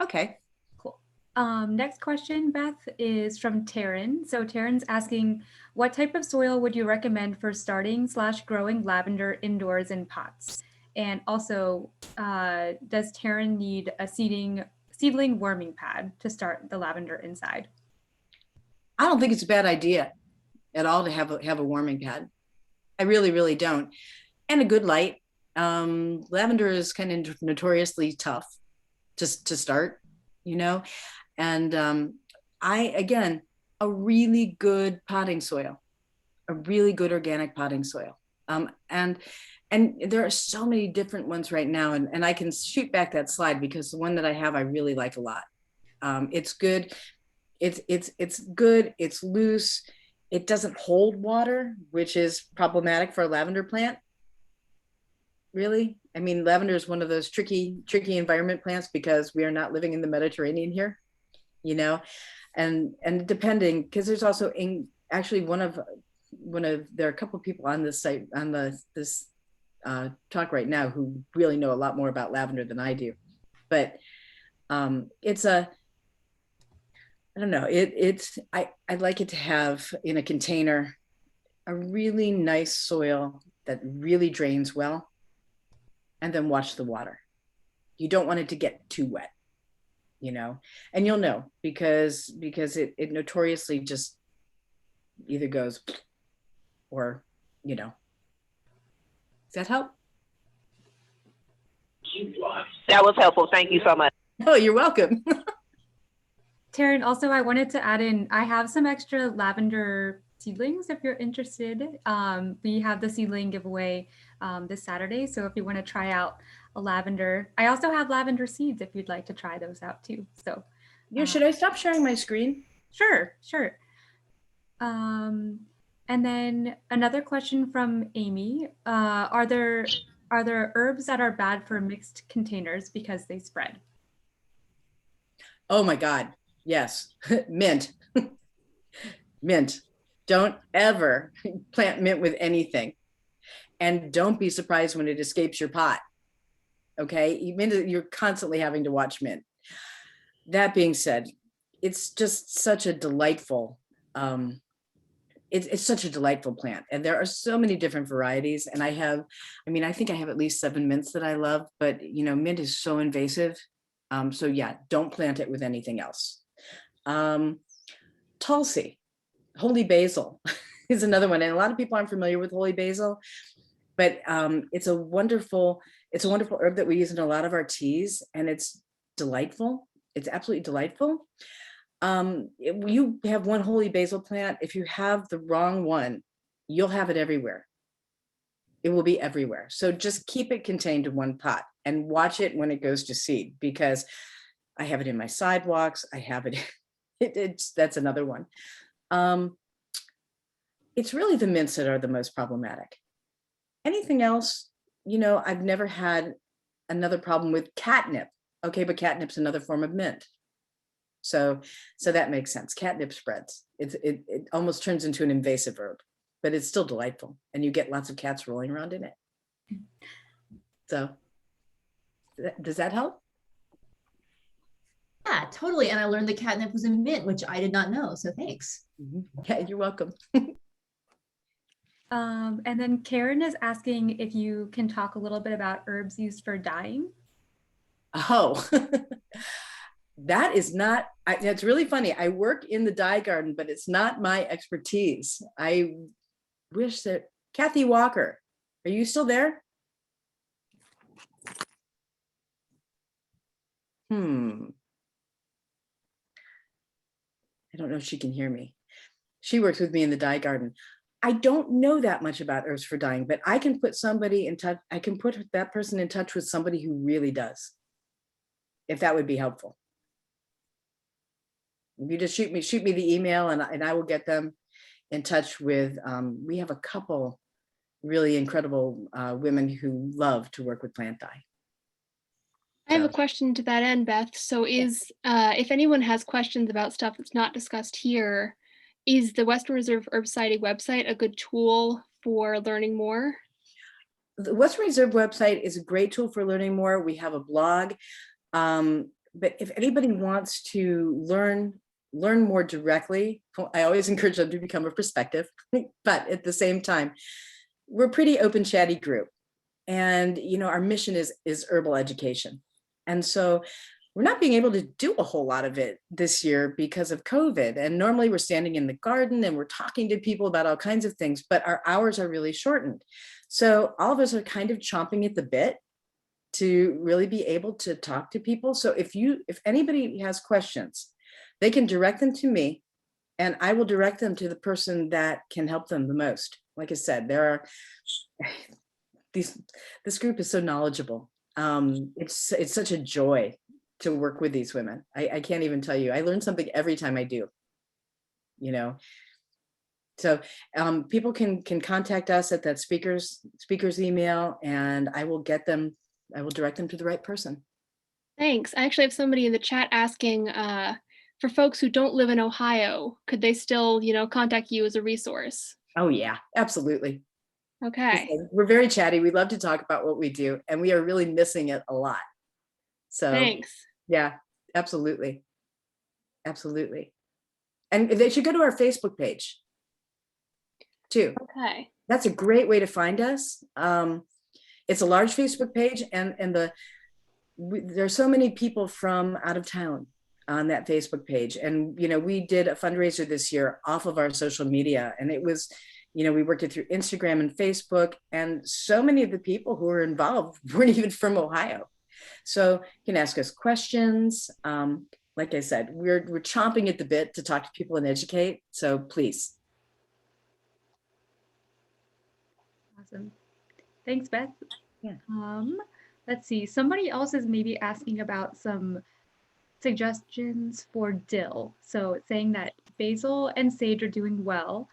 Okay. Cool. Next question, Beth, is from Taryn. So Taryn's asking, what type of soil would you recommend for starting/growing lavender indoors in pots? And also, does Taryn need a seedling warming pad to start the lavender inside? I don't think it's a bad idea at all to have a warming pad. I really, really don't. And a good light. Lavender is kind of notoriously tough to start, and a really good potting soil, a really good organic potting soil. And there are so many different ones right now, and I can shoot back that slide because the one that I have I really like a lot. It's good. It's good. It's loose. It doesn't hold water, which is problematic for a lavender plant. Really, I mean, lavender is one of those tricky environment plants because we are not living in the Mediterranean here, and depending, because there's also actually there are a couple of people on this site on this talk right now who really know a lot more about lavender than I do, but I don't know, I'd like it to have in a container a really nice soil that really drains well, and then watch the water. You don't want it to get too wet, and you'll know because it notoriously just either goes or, does that help? That was helpful. Thank you so much. Oh, you're welcome. Taryn, also, I wanted to add in, I have some extra lavender seedlings if you're interested. We have the seedling giveaway this Saturday. So if you want to try out a lavender, I also have lavender seeds if you'd like to try those out too. So yeah, should I stop sharing my screen? Sure. And then another question from Amy. Are there herbs that are bad for mixed containers because they spread? Oh my God, yes. Mint. Mint. Don't ever plant mint with anything. And don't be surprised when it escapes your pot. Okay, you're constantly having to watch mint. That being said, it's just such a delightful, it's such a delightful plant. And there are so many different varieties. And I think I have at least 7 mints that I love, but mint is so invasive. So yeah, don't plant it with anything else. Tulsi, holy basil is another one. And a lot of people aren't familiar with holy basil, but it's a wonderful herb that we use in a lot of our teas, and it's delightful. It's absolutely delightful. You have one holy basil plant. If you have the wrong one, you'll have it everywhere. It will be everywhere. So just keep it contained in one pot and watch it when it goes to seed, because I have it in my sidewalks. I have it, that's another one. It's really the mints that are the most problematic. Anything else, I've never had another problem with catnip. Okay, but catnip's another form of mint. So that makes sense. Catnip spreads. It almost turns into an invasive herb, but it's still delightful, and you get lots of cats rolling around in it. So does that help? Yeah, totally. And I learned the catnip was in mint, which I did not know. So thanks. Yeah, you're welcome. And then Karen is asking if you can talk a little bit about herbs used for dyeing. Oh, that is not, it's really funny. I work in the dye garden, but it's not my expertise. I wish that, Kathy Walker, are you still there? I don't know if she can hear me. She works with me in the dye garden. I don't know that much about herbs for dyeing, but I can put somebody in touch. I can put that person in touch with somebody who really does, if that would be helpful. If you just shoot me the email, and I will get them in touch with, we have a couple really incredible women who love to work with plant dye. I have a So- question to that end, Beth. So if anyone has questions about stuff that's not discussed here, is the Western Reserve Herb Society website a good tool for learning more? The Western Reserve website is a great tool for learning more. We have a blog, but if anybody wants to learn more directly, I always encourage them to become a prospective. But at the same time, we're a pretty open, chatty group, and our mission is herbal education, and so we're not being able to do a whole lot of it this year because of COVID. And normally we're standing in the garden and we're talking to people about all kinds of things, but our hours are really shortened. So all of us are kind of chomping at the bit to really be able to talk to people. So if anybody has questions, they can direct them to me, and I will direct them to the person that can help them the most. Like I said, this group is so knowledgeable. It's such a joy to work with these women. I can't even tell you. I learn something every time I do. So people can contact us at that speaker's email, and I will direct them to the right person. Thanks. I actually have somebody in the chat asking, for folks who don't live in Ohio, could they still, contact you as a resource? Oh yeah, absolutely. Okay. We're very chatty. We love to talk about what we do, and we are really missing it a lot. So Thanks. yeah, absolutely. Absolutely. And they should go to our Facebook page too. Okay. That's a great way to find us. It's a large Facebook page, and there's so many people from out of town on that Facebook page. And, we did a fundraiser this year off of our social media, and it was, we worked it through Instagram and Facebook, and so many of the people who were involved weren't even from Ohio. So you can ask us questions. Like I said, we're chomping at the bit to talk to people and educate. So please. Awesome. Thanks, Beth. Yeah. Let's see. Somebody else is maybe asking about some suggestions for dill. So it's saying that basil and sage are doing well,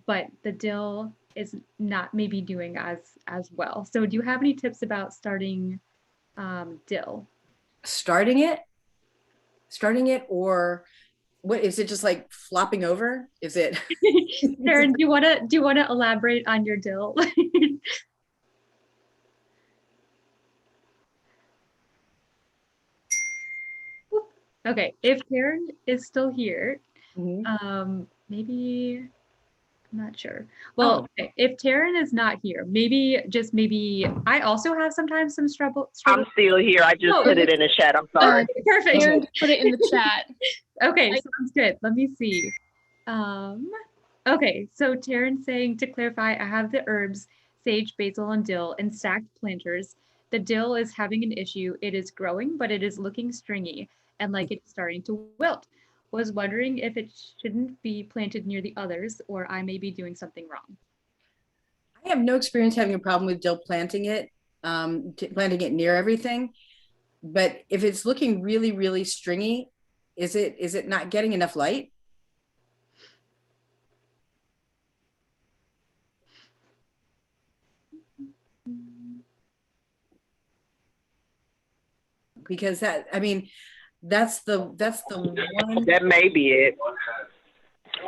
but the dill is not maybe doing as well. So do you have any tips about starting dill? Starting it, or what is it? Just like flopping over? Is it? Karen, do you want to elaborate on your dill? Okay, if Karen is still here, maybe, I'm not sure. Well, okay, if Taryn is not here, maybe I also have sometimes some struggle. I'm still here. I just put it in the chat. I'm sorry. Perfect. Aaron, put it in the chat. Okay, sounds good. Let me see. Okay, so Taryn's saying, to clarify, I have the herbs, sage, basil, and dill in stacked planters. The dill is having an issue. It is growing, but it is looking stringy and like it's starting to wilt. Was wondering if it shouldn't be planted near the others, or I may be doing something wrong. I I have no experience having a problem with dill planting it, planting it near everything. But if it's looking really, really stringy, is it not getting enough light? Because that, I mean, that's the one. That may be it.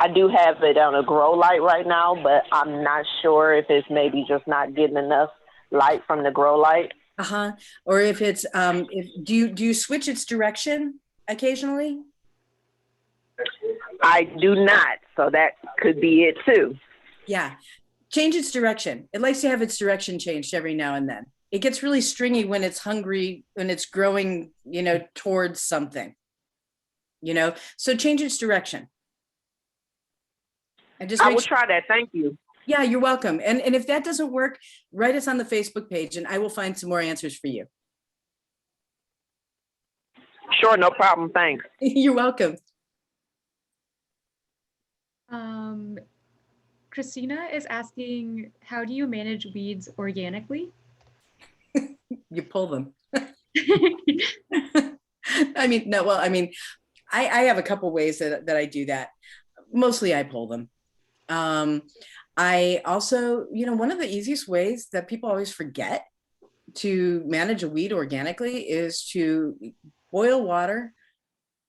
I do have it on a grow light right now, but I'm not sure if it's maybe just not getting enough light from the grow light. Uh-huh. Or if it's do you switch its direction occasionally? I do not, so that could be it too. Yeah. Change its direction. It likes to have its direction changed every now and then. It gets really stringy when it's hungry, when it's growing, towards something. So change its direction. And just I will try that. Thank you. Yeah, you're welcome. And if that doesn't work, write us on the Facebook page and I will find some more answers for you. Sure, no problem. Thanks. You're welcome. Christina is asking, how do you manage weeds organically? You pull them. I have a couple ways that I do that. Mostly I pull them. I also, one of the easiest ways that people always forget to manage a weed organically is to boil water,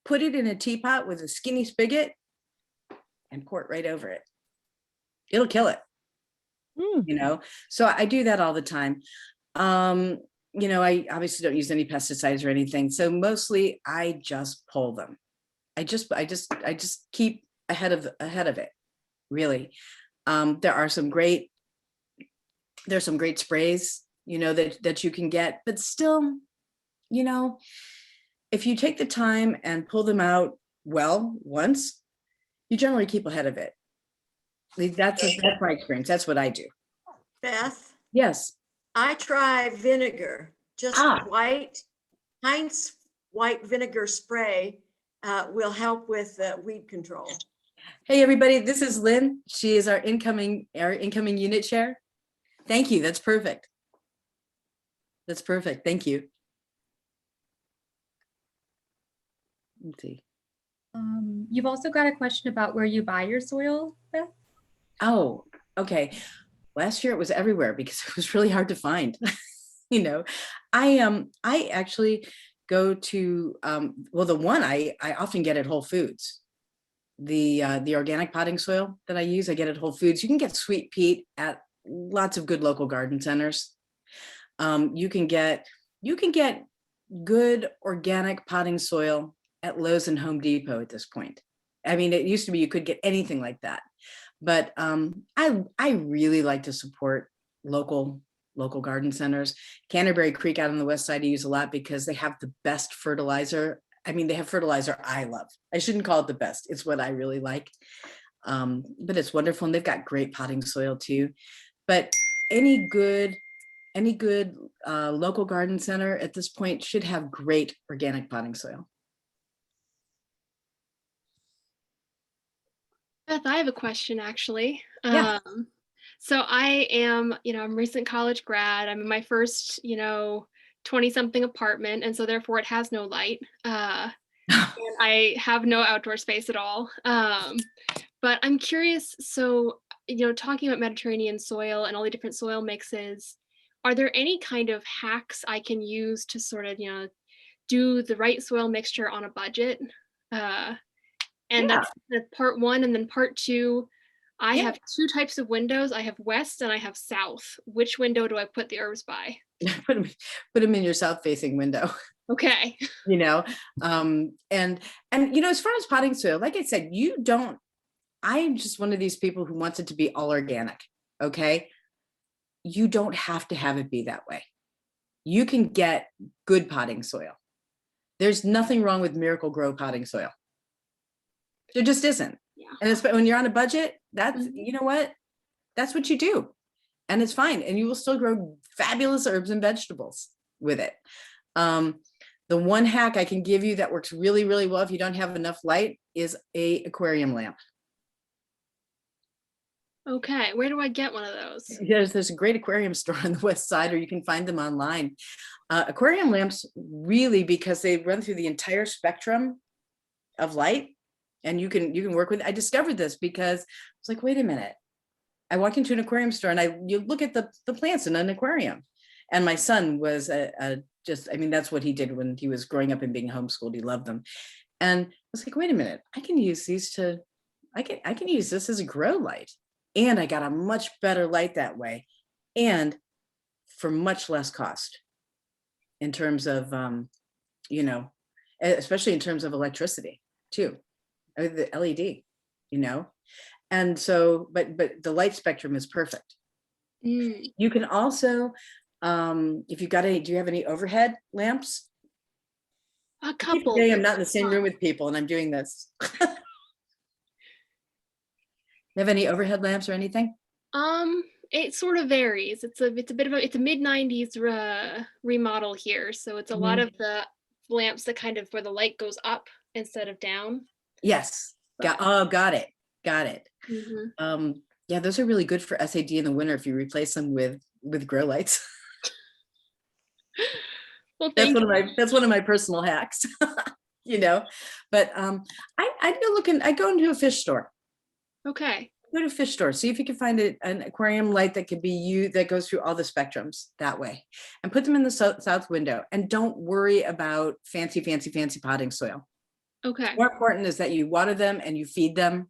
put it in a teapot with a skinny spigot, and pour it right over it. It'll kill it. So I do that all the time. I obviously don't use any pesticides or anything. So mostly I just pull them. I just keep ahead of it, really. There's some great sprays, that you can get, but still, if you take the time and pull them out once, you generally keep ahead of it. That's my experience. That's what I do. Beth, Yes. I try vinegar, just white. Heinz white vinegar spray will help with weed control. Hey, everybody, this is Lynn. She is our incoming unit chair. Thank you. That's perfect. That's perfect. Thank you. Let's see. You've also got a question about where you buy your soil, Beth? Oh, okay. Last year it was everywhere because it was really hard to find. I actually go to the one I often get at Whole Foods. The organic potting soil that I use, I get at Whole Foods. You can get sweet peat at lots of good local garden centers. You can get good organic potting soil at Lowe's and Home Depot at this point. I mean, it used to be you could get anything like that, but I really like to support local garden centers. Canterbury Creek out on the west side I use a lot because they have the best fertilizer. I mean, they have fertilizer I love. I shouldn't call it the best. It's what I really like. But it's wonderful. And they've got great potting soil too. But any good local garden center at this point should have great organic potting soil. Beth, I have a question actually. Yeah. So I am, I'm a recent college grad. I'm in my first, 20-something apartment. And so therefore it has no light. And I have no outdoor space at all. But I'm curious, so, talking about Mediterranean soil and all the different soil mixes, are there any kind of hacks I can use to sort of, do the right soil mixture on a budget? That's part one. And then part two, I have two types of windows. I have west and I have south. Which window do I put the herbs by? Put them in your south facing window. Okay. And as far as potting soil, like I said, I'm just one of these people who wants it to be all organic. Okay. You don't have to have it be that way. You can get good potting soil. There's nothing wrong with Miracle Grow potting soil. There just isn't. Yeah. And when you're on a budget, that's, you know what? That's what you do. And it's fine. And you will still grow fabulous herbs and vegetables with it. The one hack I can give you that works really, really well if you don't have enough light is a aquarium lamp. Okay, where do I get one of those? There's a great aquarium store on the west side, or you can find them online. Aquarium lamps really, because they run through the entire spectrum of light, and you can work with. I discovered this because it's like, wait a minute. I walked into an aquarium store and you look at the plants in an aquarium, and my son was I mean, that's what he did when he was growing up and being homeschooled. He loved them, and I was like, wait a minute, I can use these I can use this as a grow light, and I got a much better light that way, and for much less cost in terms of you know, especially in terms of electricity too, the LED, you know. And so, but the light spectrum is perfect. Mm, You can also, if you've got any, do you have any overhead lamps? a Keep couple. forgetting I'm not in the same room with people and I'm doing this. You have any overhead lamps or anything? It sort of varies. It's a bit of it's a mid-90s remodel here, so it's a lot Mhm. of the lamps that kind of where the light goes up instead of down. Yes. Got it. Got it. Hmm. Yeah, those are really good for SAD in the winter if you replace them with grow lights. Well, thank you. That's one of my personal hacks. You know, but I go into a fish store. Okay. Go to a fish store, see if you can find an aquarium light that could be that goes through all the spectrums that way, and put them in the south window. And don't worry about fancy potting soil. Okay. More important is that you water them and you feed them,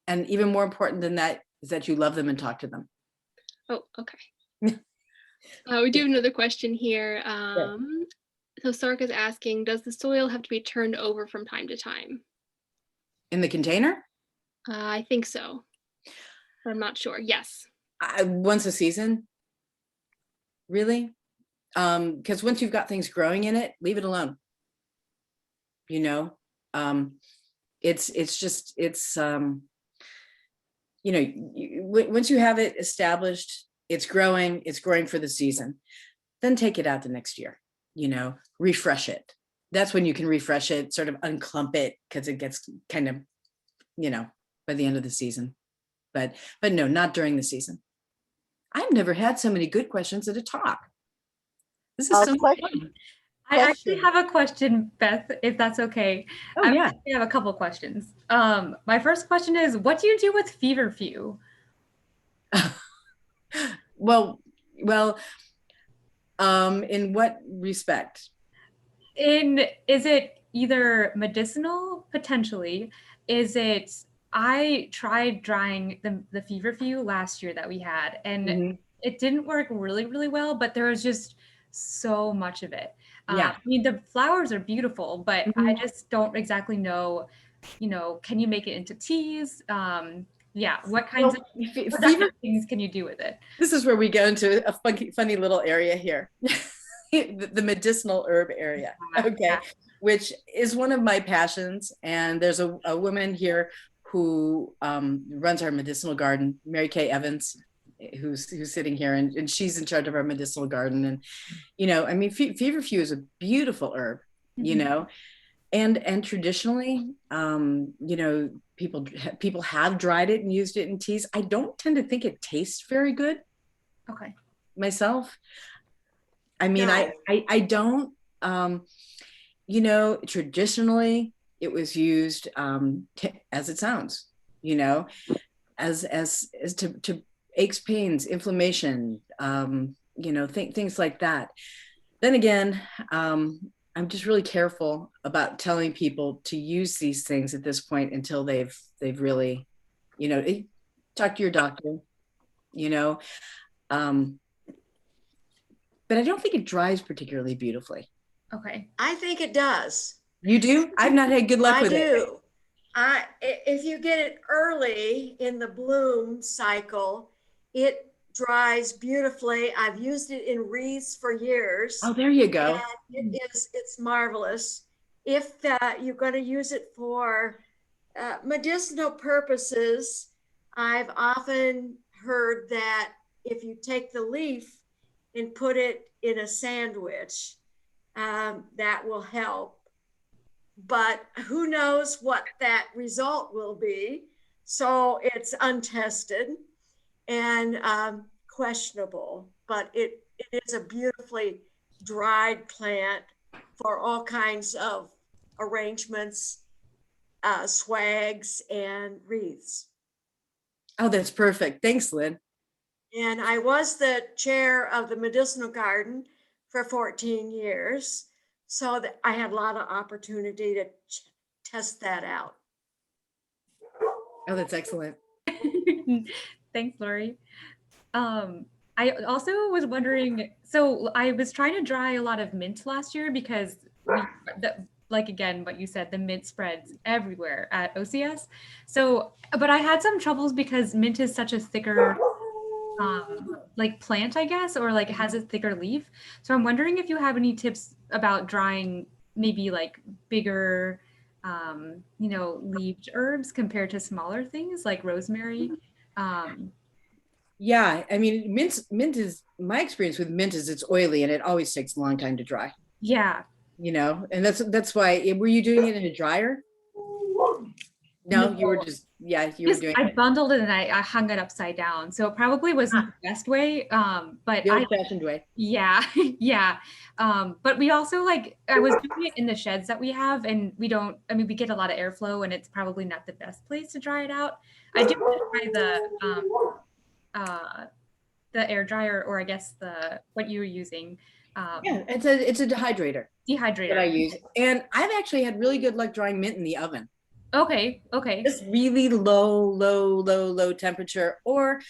and even more important than that is that you love them and talk to them. Oh, okay. We do have another question here. So Sark is asking, does the soil have to be turned over from time to time? In the container, I think so. But I'm not sure. Yes. once a season, really, because once you've got things growing in it, leave it alone. You know, it's you know, once you have it established, it's growing for the season, then take it out the next year, you know, refresh it. That's when you can refresh it, sort of unclump it, because it gets kind of, you know, by the end of the season. But no, not during the season. I've never had so many good questions at a talk. This is so Question. fun. I actually have a question, Beth, if that's okay. Oh, yeah. I have a couple questions. My first question is, what do you do with feverfew? Well, in what respect? Is it either medicinal, potentially? I tried drying the feverfew last year that we had, and Mhm. it didn't work really, really well, but there was just so much of it. Yeah. I mean, the flowers are beautiful, but I Mhm. just don't exactly know, can you make it into teas? Yeah, what kinds of productive things can you do with it? This is where we go into a funny little area here. The medicinal herb area, okay, Yeah. which is one of my passions. And there's a woman here who runs our medicinal garden, Mary Kay Evans, who's sitting here, and she's in charge of our medicinal garden. And, you know, I mean, feverfew is a beautiful herb, you know, and traditionally, you know, people have dried it and used it in teas. I don't tend to think it tastes very good. Okay. Myself. I mean, No. I don't, you know, traditionally it was used as it sounds, you know, as to aches, pains, inflammation, you know, things like that. Then again, I'm just really careful about telling people to use these things at this point until they've really, you know, talk to your doctor, you know, but I don't think it dries particularly beautifully. Okay. I think it does. You do? I've not had good luck with it. I do. If you get it early in the bloom cycle, it dries beautifully. I've used it in wreaths for years. Oh, there you go. And it's marvelous. If you're going to use it for medicinal purposes, I've often heard that if you take the leaf and put it in a sandwich, that will help. But who knows what that result will be? So it's untested. and questionable, but it is a beautifully dried plant for all kinds of arrangements, swags, and wreaths. Oh, that's perfect. Thanks, Lynn. And I was the chair of the medicinal garden for 14 years. So that I had a lot of opportunity to test that out. Oh, that's excellent. Thanks, Lori. I also was wondering, so I was trying to dry a lot of mint last year because like again, what you said, the mint spreads everywhere at OCS. So, but I had some troubles because mint is such a thicker like plant, I guess, or like it has a thicker leaf. So I'm wondering if you have any tips about drying maybe like bigger, leaved herbs compared to smaller things like rosemary. Yeah, I mean, mint is my experience with mint is it's oily and it always takes a long time to dry. Yeah. And that's why. Were you doing it in a dryer? No, you were just you were doing. I bundled it and I hung it upside down, so it probably wasn't the best way. But The old-fashioned way. Yeah, yeah. But we also I was doing it in the sheds that we have, and we don't. I mean, we get a lot of airflow, and it's probably not the best place to dry it out. I do try the air dryer, or I guess what you were using. Yeah, it's a dehydrator. Dehydrator that I use, and I've actually had really good luck drying mint in the oven. Okay. Just really low temperature, or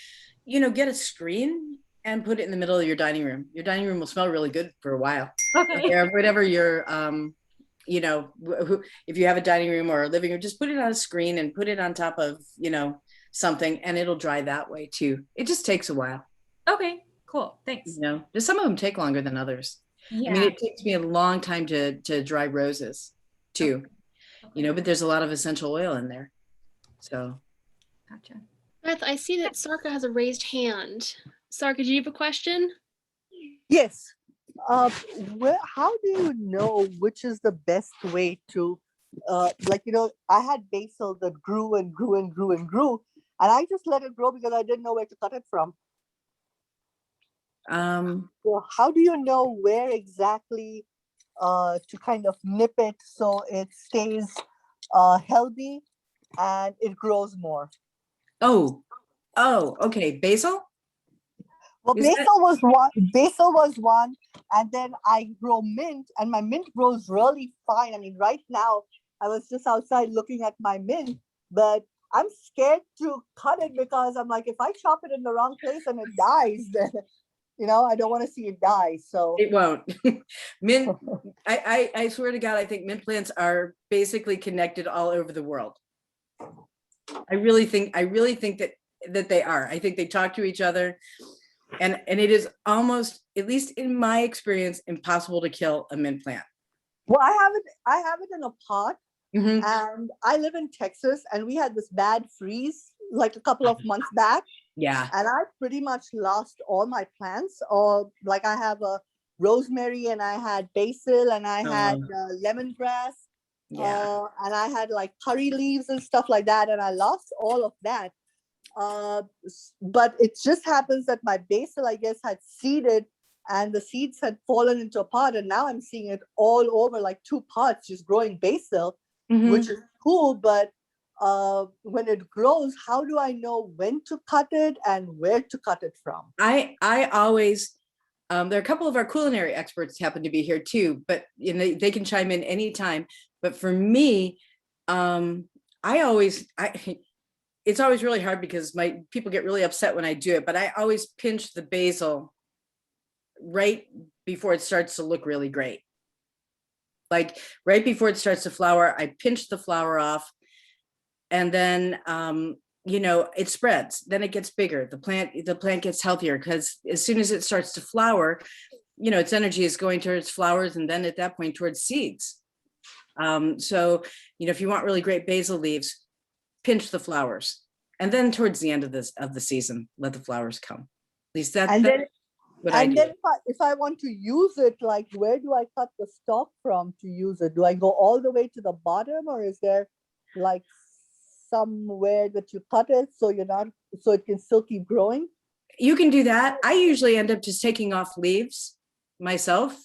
get a screen and put it in the middle of your dining room. Your dining room will smell really good for a while. Okay. Whatever your if you have a dining room or a living room, just put it on a screen and put it on top of something, and it'll dry that way too. It just takes a while. Okay, cool. Thanks. Just some of them take longer than others. Yeah. I mean, it takes me a long time to dry roses too. Okay. But there's a lot of essential oil in there. So. Gotcha. Beth, I see that Sarka has a raised hand. Sarka, do you have a question? Yes. How do you know which is the best way to, I had basil that grew and grew and grew and grew, and I just let it grow because I didn't know where to cut it from. So how do you know where exactly to kind of nip it so it stays healthy and it grows more? Oh, okay. Basil? Well, basil was one, and then I grow mint, and my mint grows really fine. I mean, right now, I was just outside looking at my mint, but I'm scared to cut it because I'm like, if I chop it in the wrong place and it dies, then I don't want to see it die. So it won't. Mint, I swear to God, I think mint plants are basically connected all over the world. I really think that they are. I think they talk to each other, and it is almost, at least in my experience, impossible to kill a mint plant. Well, I have it in a pot, and I live in Texas, and we had this bad freeze like a couple of months back. Yeah. And I pretty much lost all my plants. Or like I have a rosemary, and I had basil, and I had lemongrass, and I had like curry leaves and stuff like that, and I lost all of that. But it just happens that my basil, I guess, had seeded, and the seeds had fallen into a pot, and now I'm seeing it all over, like 2 pots just growing basil, which is cool. But when it grows, how do I know when to cut it and where to cut it from? I always, there are a couple of our culinary experts happen to be here too, but they can chime in anytime. But for me, it's always really hard because my people get really upset when I do it, but I always pinch the basil right before it starts to look really great. Like right before it starts to flower, I pinch the flower off, and then it spreads. Then it gets bigger. The plant gets healthier, because as soon as it starts to flower, its energy is going towards flowers, and then at that point towards seeds. So if you want really great basil leaves, pinch the flowers, and then towards the end of the season, let the flowers come. At least that's what I do. And then if I want to use it, like, where do I cut the stalk from to use it? Do I go all the way to the bottom, or is there like somewhere that you cut it so you're not so it can still keep growing? You can do that. I usually end up just taking off leaves myself.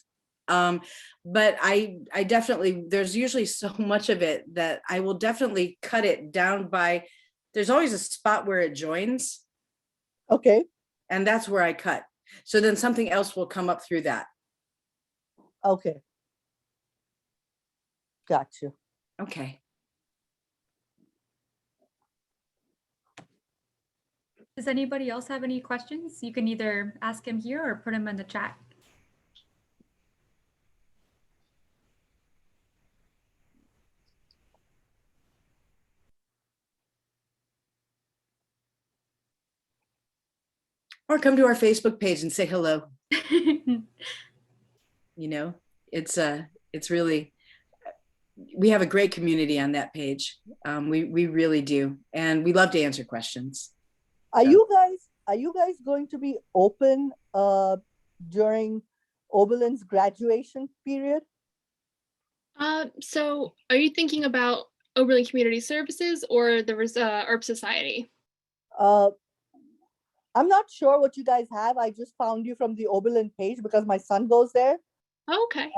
But I definitely, there's usually so much of it that I will definitely cut it down by, there's always a spot where it joins. Okay. And that's where I cut. So then something else will come up through that. Okay. Gotcha. Okay. Does anybody else have any questions? You can either ask him here or put them in the chat. Or come to our Facebook page and say hello. You know, it's really, we have a great community on that page. We really do. And we love to answer questions. Are you guys going to be open during Oberlin's graduation period? So are you thinking about Oberlin Community Services or the Herb Society? I'm not sure what you guys have. I just found you from the Oberlin page because my son goes there. Oh, okay.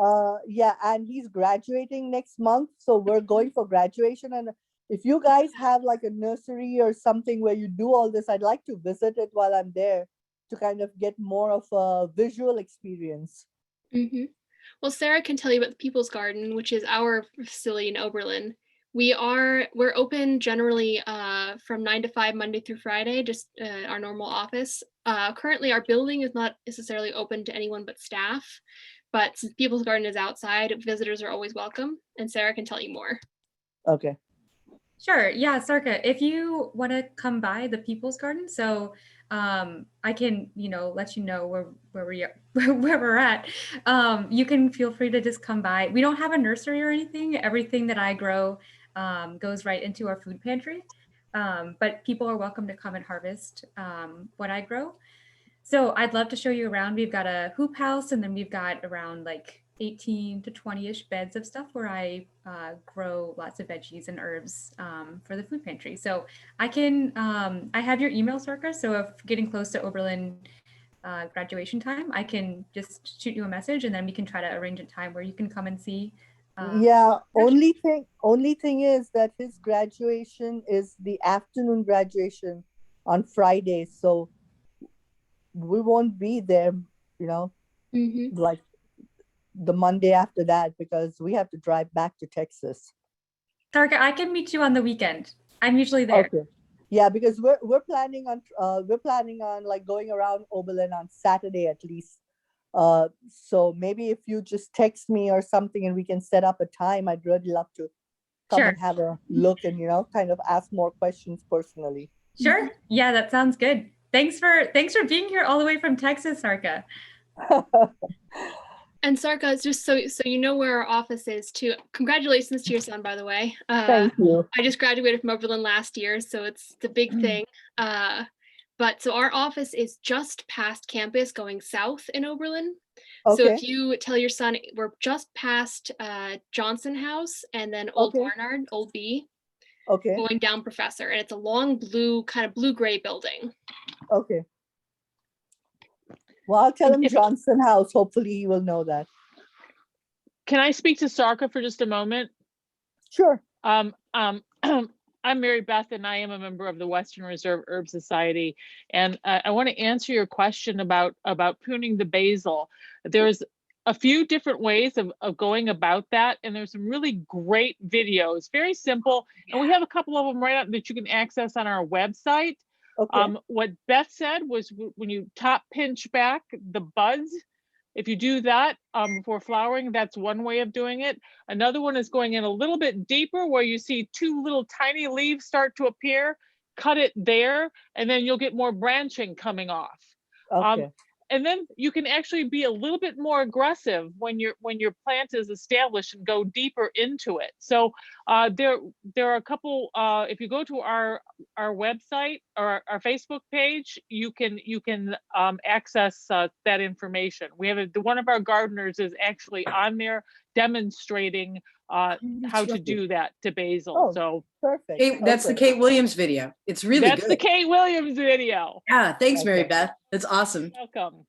Yeah, and he's graduating next month. So we're going for graduation. And if you guys have like a nursery or something where you do all this, I'd like to visit it while I'm there to kind of get more of a visual experience. Mm-hmm. Well, Sarah can tell you about the People's Garden, which is our facility in Oberlin. We're open generally from 9 to 5 Monday through Friday, just our normal office. Currently, our building is not necessarily open to anyone but staff, but since People's Garden is outside, visitors are always welcome, and Sarah can tell you more. Okay. Sure. Yeah, Sarka, if you want to come by the People's Garden, so I can, let you know where we are, where we're at. You can feel free to just come by. We don't have a nursery or anything. Everything that I grow goes right into our food pantry. But people are welcome to come and harvest what I grow. So I'd love to show you around. We've got a hoop house, and then we've got around like 18 to 20-ish beds of stuff where I grow lots of veggies and herbs for the food pantry. So I have your email, Sarka. So if getting close to Oberlin graduation time, I can just shoot you a message, and then we can try to arrange a time where you can come and see. Yeah, only thing is that his graduation is the afternoon graduation on Friday. So we won't be there, like the Monday after that, because we have to drive back to Texas. Sarka, I can meet you on the weekend. I'm usually there. Okay. Yeah, because we're planning on like going around Oberlin on Saturday at least. So maybe if you just text me or something and we can set up a time, I'd really love to come and have a look and kind of ask more questions personally. Sure. Yeah, that sounds good. Thanks for being here all the way from Texas, Sarka. And Sarka, just so you know where our office is too. Congratulations to your son, by the way. Thank you. I just graduated from Oberlin last year, so it's the big thing. But so our office is just past campus going south in Oberlin. Okay. So if you tell your son, we're just past Johnson House and then Old Barnard, Old B. Okay. Going down Professor, and it's a long kind of blue-gray building. Okay. Well, I'll tell him Johnson House. Hopefully he will know that. Can I speak to Sarka for just a moment? Sure. I'm Mary Beth, and I am a member of the Western Reserve Herb Society. And I want to answer your question about pruning the basil. There's a few different ways of going about that. And there's some really great videos, very simple. And we have a couple of them right up that you can access on our website. Okay. What Beth said was when you top pinch back the buds, if you do that before flowering, that's one way of doing it. Another one is going in a little bit deeper where you see two little tiny leaves start to appear, cut it there, and then you'll get more branching coming off. Okay. And then you can actually be a little bit more aggressive when your plant is established and go deeper into it. So there are a couple. If you go to our website or our Facebook page, you can access that information. We have one of our gardeners is actually on there demonstrating how to do that to basil. Oh, So Perfect. That's the perfect. Kate Williams video. It's really that's good. the Kate Williams video. Yeah, thanks, Mary Okay. Beth. That's awesome. Welcome.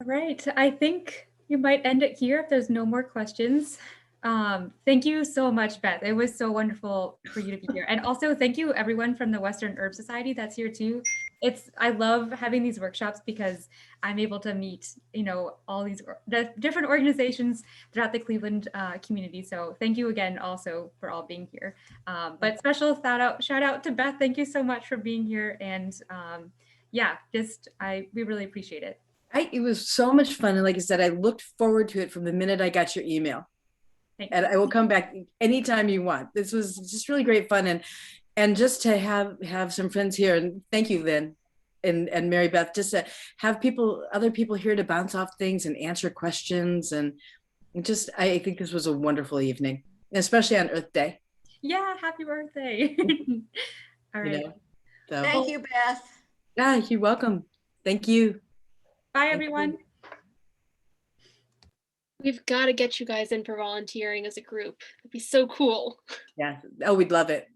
All right, I think you might end it here if there's no more questions. Thank you so much, Beth. It was so wonderful for you to be here. And also thank you everyone from the Western Herb Society that's here too. I love having these workshops because I'm able to meet, all these the different organizations throughout the Cleveland community. So thank you again also for all being here. But special shout out to Beth. Thank you so much for being here. And yeah, we really appreciate it. It was so much fun. And like I said, I looked forward to it from the minute I got your email. And I will come back anytime you want. This was just really great fun. And just to have some friends here, and thank you, Lynn and Mary Beth, just to have other people here to bounce off things and answer questions. And I think this was a wonderful evening, especially on Earth Day. Yeah, happy birthday. All right. So Thank you, Beth. yeah, you're welcome. Thank you. Bye, everyone. We've got to get you guys in for volunteering as a group. It'd be so cool. Yeah. Oh, we'd love it.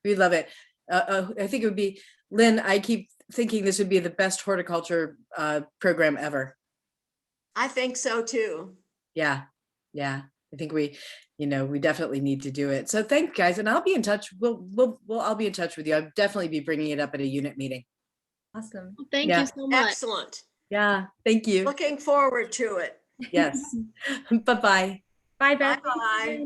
We'd love it. I think it would be, Lynn, I keep thinking this would be the best horticulture program ever. I think so too. Yeah. Yeah. I think we definitely need to do it. So thanks, guys. And I'll be in touch. I'll be in touch with you. I'll definitely be bringing it up at a unit meeting. Awesome. Well, thank you so much. Excellent. Yeah. Thank you. Looking forward to it. Yes. Bye-bye. Bye, Beth. Bye-bye.